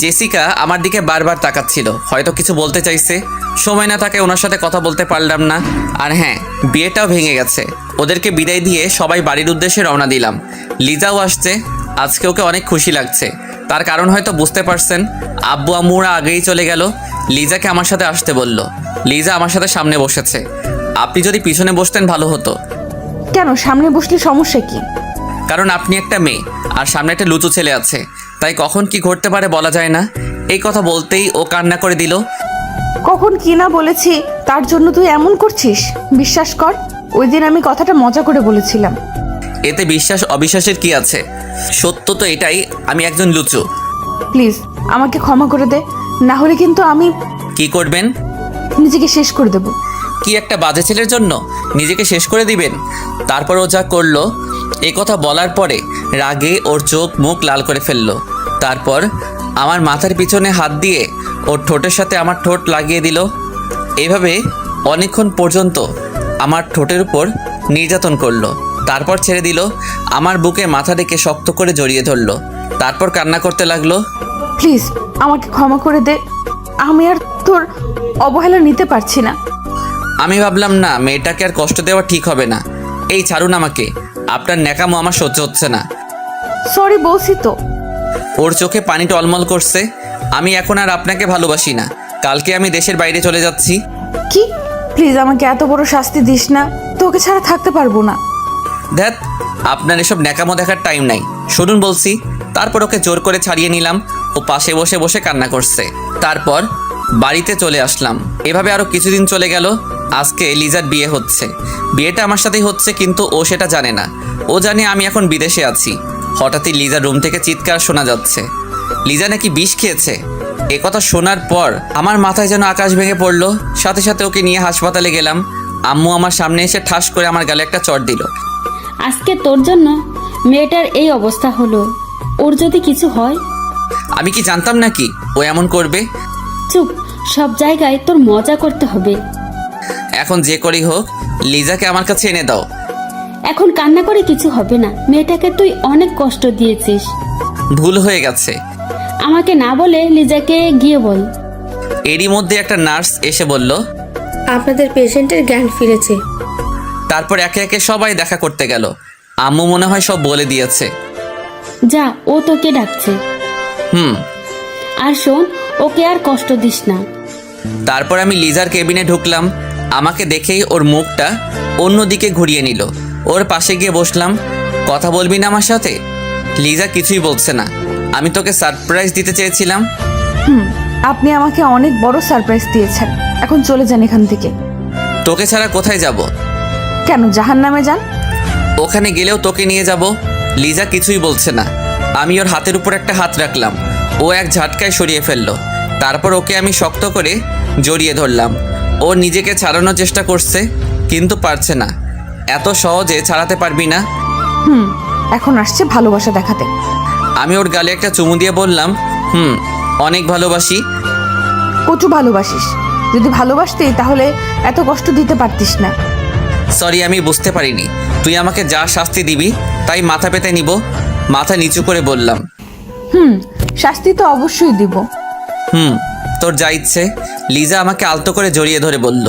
জেসিকা আমার দিকে বারবার তাকাচ্ছিল, হয়তো কিছু বলতে চাইছে। সময় না থাকে ওনার সাথে কথা বলতে পারলাম না। আর হ্যাঁ, বিয়েটাও ভেঙে গেছে। ওদেরকে বিদায় দিয়ে সবাই বাড়ির উদ্দেশ্যে রওনা দিলাম। লিজাও আসছে। আজকে ওকে অনেক খুশি লাগছে। তার কারণ হয়তো বুঝতে পারছেন। আব্বু আম্মুরা আগেই চলে গেল। লিজাকে আমার সাথে আসতে বলল। লিজা আমার সাথে সামনে বসেছে। আপনি যদি পিছনে বসতেন ভালো হতো। কেন, সামনে বসলে সমস্যা কি? কারণ আপনি একটা মেয়ে আর সামনে একটা লুচু ছেলে আছে, তাই কখন কি ঘটতে পারে বলা যায় না। এই কথা বলতেই ও কান্না করে দিল। কখন কি না বলেছি তার জন্য তুই এমন করছিস? বিশ্বাস কর, ওই দিন আমি কথাটা মজা করে বলেছিলাম। এতে বিশ্বাস অবিশ্বাসের কি আছে? সত্য তো এটাই, আমি একজন লুচু। প্লিজ আমাকে ক্ষমা করে দে, না হলে কিন্তু আমি কি করবেন? নিজেকে শেষ করে দেব। কি একটা বাজে ছেলের জন্য নিজেকে শেষ করে দিবেন? তারপর ও যা করলো, এ কথা বলার পরে রাগে ওর চোখ মুখ লাল করে ফেললো। তারপর আমার মাথার পিছনে হাত দিয়ে ওর ঠোঁটের সাথে আমার ঠোঁট লাগিয়ে দিল। এভাবে অনেকক্ষণ পর্যন্ত আমার ঠোঁটের উপর নির্যাতন করলো। তারপর ছেড়ে দিল। আমার বুকে মাথা রেখে শক্ত করে জড়িয়ে ধরলো। তারপর কান্না করতে লাগলো। প্লিজ আমাকে ক্ষমা করে দে, আমি আর তোর অবহেলা নিতে পারছি না। আমি ভাবলাম না, মেয়েটাকে আর কষ্ট দেওয়া ঠিক হবে না। এই ছাড়ুন আমাকে, আপনার ন্যাকামো আমার সহ্য হচ্ছে না। সরি বলছি তো। ওর চোখে পানি টলমল করছে। আমি এখন আর আপনাকে ভালোবাসি না। কালকে আমি দেশের বাইরে চলে যাচ্ছি। কি? প্লিজ আমাকে এত বড় শাস্তি দিস না, তোকে ছাড়া থাকতে পারবো না। ধ্যাত, আপনার এসব ন্যাকামো দেখার টাইম নাই, শুনুন বলছি। তারপর ওকে জোর করে ছাড়িয়ে নিলাম। ও পাশে বসে বসে কান্না করছে। তারপর বাড়িতে চলে আসলাম। এভাবে আরও কিছুদিন চলে গেল। আজকে লিজার বিয়ে হচ্ছে। বিয়েটা আমার সাথেই হচ্ছে, কিন্তু ও সেটা জানে না। ও জানে আমি এখন বিদেশে আছি। হঠাৎই লিজার রুম থেকে চিৎকার শোনা যাচ্ছে। লিজা নাকি বিষ খেয়েছে। এ কথা শোনার পর আমার মাথায় যেন আকাশ ভেঙে পড়লো। সাথে সাথে ওকে নিয়ে হাসপাতালে গেলাম। আম্মু আমার সামনে এসে ঠাস করে আমার গালে একটা চড় দিল। আজকে তোর জন্য মেয়েটার এই অবস্থা হলো। ওর যদি কিছু হয়? আমি কি জানতাম নাকি ও এমন করবে? চুপ, সব জায়গায় তোর মজা করতে হবে। এখন যে করেই হোক লিজাকে আমার কাছে এনে দাও। এখন কান্না করে কিছু হবে না, মেয়েটাকে তুই অনেক কষ্ট দিয়েছিস। ভুল হয়ে গেছে। আমাকে না বলে লিজাকে গিয়ে বল। এরই মধ্যে একটা নার্স এসে বলল, আপনাদের পেশেন্টের জ্ঞান ফিরেছে। তারপর একে একে সবাই দেখা করতে গেল। আম্মু মনে হয় সব বলে দিয়েছে। যা, ও তোকে ডাকছে। হুম। আর শোন, ওকে আর কষ্ট দিস না। তারপর আমি লিজার কেবিনে ঢুকলাম। আমাকে দেখেই ওর মুখটা অন্যদিকে ঘুরিয়ে নিল। ওর পাশে গিয়ে বসলাম। কথা বলবি না আমার সাথে? লিজা কিছুই বলছে না। আমি তোকে সারপ্রাইজ দিতে চেয়েছিলাম। আপনি আমাকে অনেক বড় সারপ্রাইজ দিয়েছেন, এখন চলে যান এখান থেকে। তোকে ছাড়া কোথায় যাব? কেন, জাহান্নামে যান। ওখানে গেলেও তোকে নিয়ে যাব। লিজা কিছুই বলছে না। আমি ওর হাতের উপর একটা হাত রাখলাম। ও এক ঝাটকায় সরিয়ে ফেললো। তারপর ওকে আমি শক্ত করে জড়িয়ে ধরলাম। ও নিজেকে ছাড়ানোর চেষ্টা করছে, কিন্তু পারছে না। এত সহজে ছাড়াতে পারবি না। এখন আসছে ভালোবাসা দেখাতে। আমি ওর গালে একটা চুমু দিয়ে বললাম, অনেক ভালোবাসি। কচু ভালোবাসিস? যদি ভালোবাসতি তাহলে এত কষ্ট দিতে পারতিস না। সরি, আমি বুঝতে পারিনি। তুই আমাকে যা শাস্তি দিবি তাই মাথা পেতে নিব। মাথা নিচু করে বললাম, শাস্তি তো অবশ্যই দিব। তোর যা ইচ্ছে। লিজা আমাকে আলতো করে জড়িয়ে ধরে বলল,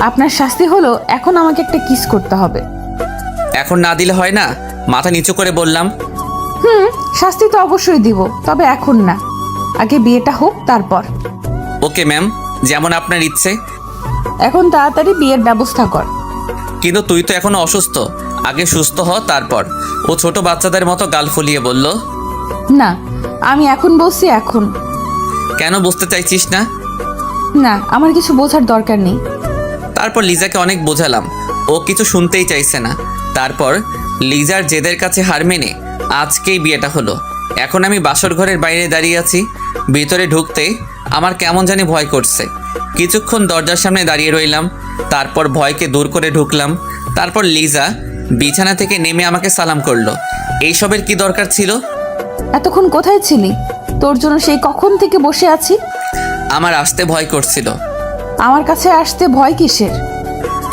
আপনার শাস্তি হলো এখন আমাকে একটা কিস করতে হবে। এখন না দিলে হয় না? মাথা নিচু করে বললাম। শাস্তি তো অবশ্যই দিব, তবে এখন না, আগে বিয়েটা হোক তারপর। ওকে ম্যাম, যেমন আপনার ইচ্ছে। এখন তাড়াতাড়ি বিয়ের ব্যবস্থা কর। কিন্তু তুই তো এখনো অসুস্থ। আগে সুস্থ হ তারপর। ও ছোট বাচ্চাদের মতো গাল ফুলিয়ে বলল, না, আমি এখন বলছি এখন। কেন বুঝতে চাইছিস না? না, আমার কিছু বোঝার দরকার নেই। তারপর লিজাকে অনেক বোঝালাম। ও কিছু শুনতেই চাইছে না। তারপর লিজার জেদের কাছে হার মেনে আজকেই বিয়েটা হলো। এখন আমি বাসর ঘরের বাইরে দাঁড়িয়ে আছি। ভিতরে ঢুকতে আমার কেমন জানি ভয় করছে। কিছুক্ষণ দরজার সামনে দাঁড়িয়ে রইলাম। তারপর ভয়কে দূর করে ঢুকলাম। তারপর লিজা বিছানা থেকে নেমে আমাকে সালাম করলো। এইসবের কি দরকার ছিল? এতক্ষণ কোথায় ছিলি? তোর জন্য সেই কখন থেকে বসে আছি। আমার আসতে ভয় করছিল। আমার কাছে আসতে ভয় কিসের?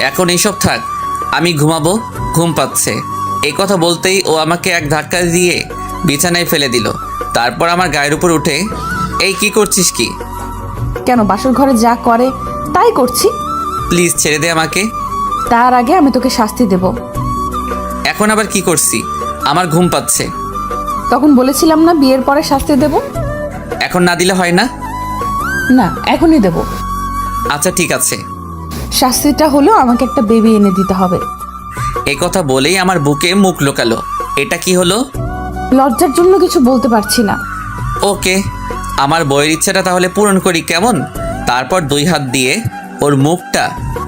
এখন এইসব থাক, আমি ঘুমাবো, ঘুম পাচ্ছে। এই কথা বলতেই ও আমাকে এক ধাক্কা দিয়ে বিছানায় ফেলে দিল। তারপর আমার গায়ের উপর উঠে, এই কি করছিস কি? কেন, বাসর ঘরে যা করে তাই করছি। প্লিজ ছেড়ে দে আমাকে। তার আগে আমি তোকে শাস্তি দেব। এখন আবার কি করছি? আমার ঘুম পাচ্ছে। তখন বলেছিলাম না বিয়ের পরে শাস্তি দেব। এখন না দিলে হয় না? না, এখনই দেব। আচ্ছা ঠিক আছে। শাস্তিটা হলো আমাকে একটা বেবি এনে দিতে হবে। এই কথা বলেই আমার বুকে মুখ লুকালো। এটা কি হলো? লজ্জার জন্য কিছু বলতে পারছি না। ওকে, আমার বইয়ের ইচ্ছাটা তাহলে পূরণ করি কেমন? তারপর 2 হাত দিয়ে ওর মুখটা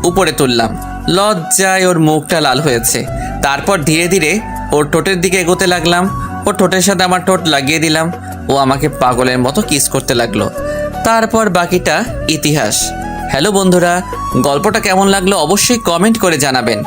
উপরে তুললাম। লজ্জায় ওর মুখটা লাল হয়েছে। তারপর ধীরে ধীরে ওর ঠোঁটের দিকে এগোতে লাগলাম। ওর ঠোঁটের সাথে আমার ঠোঁট লাগিয়ে দিলাম। ও আমাকে পাগলের মতো কিস করতে লাগলো। তারপর বাকিটা ইতিহাস। হ্যালো বন্ধুরা, গল্পটা কেমন লাগলো অবশ্যই কমেন্ট করে জানাবেন।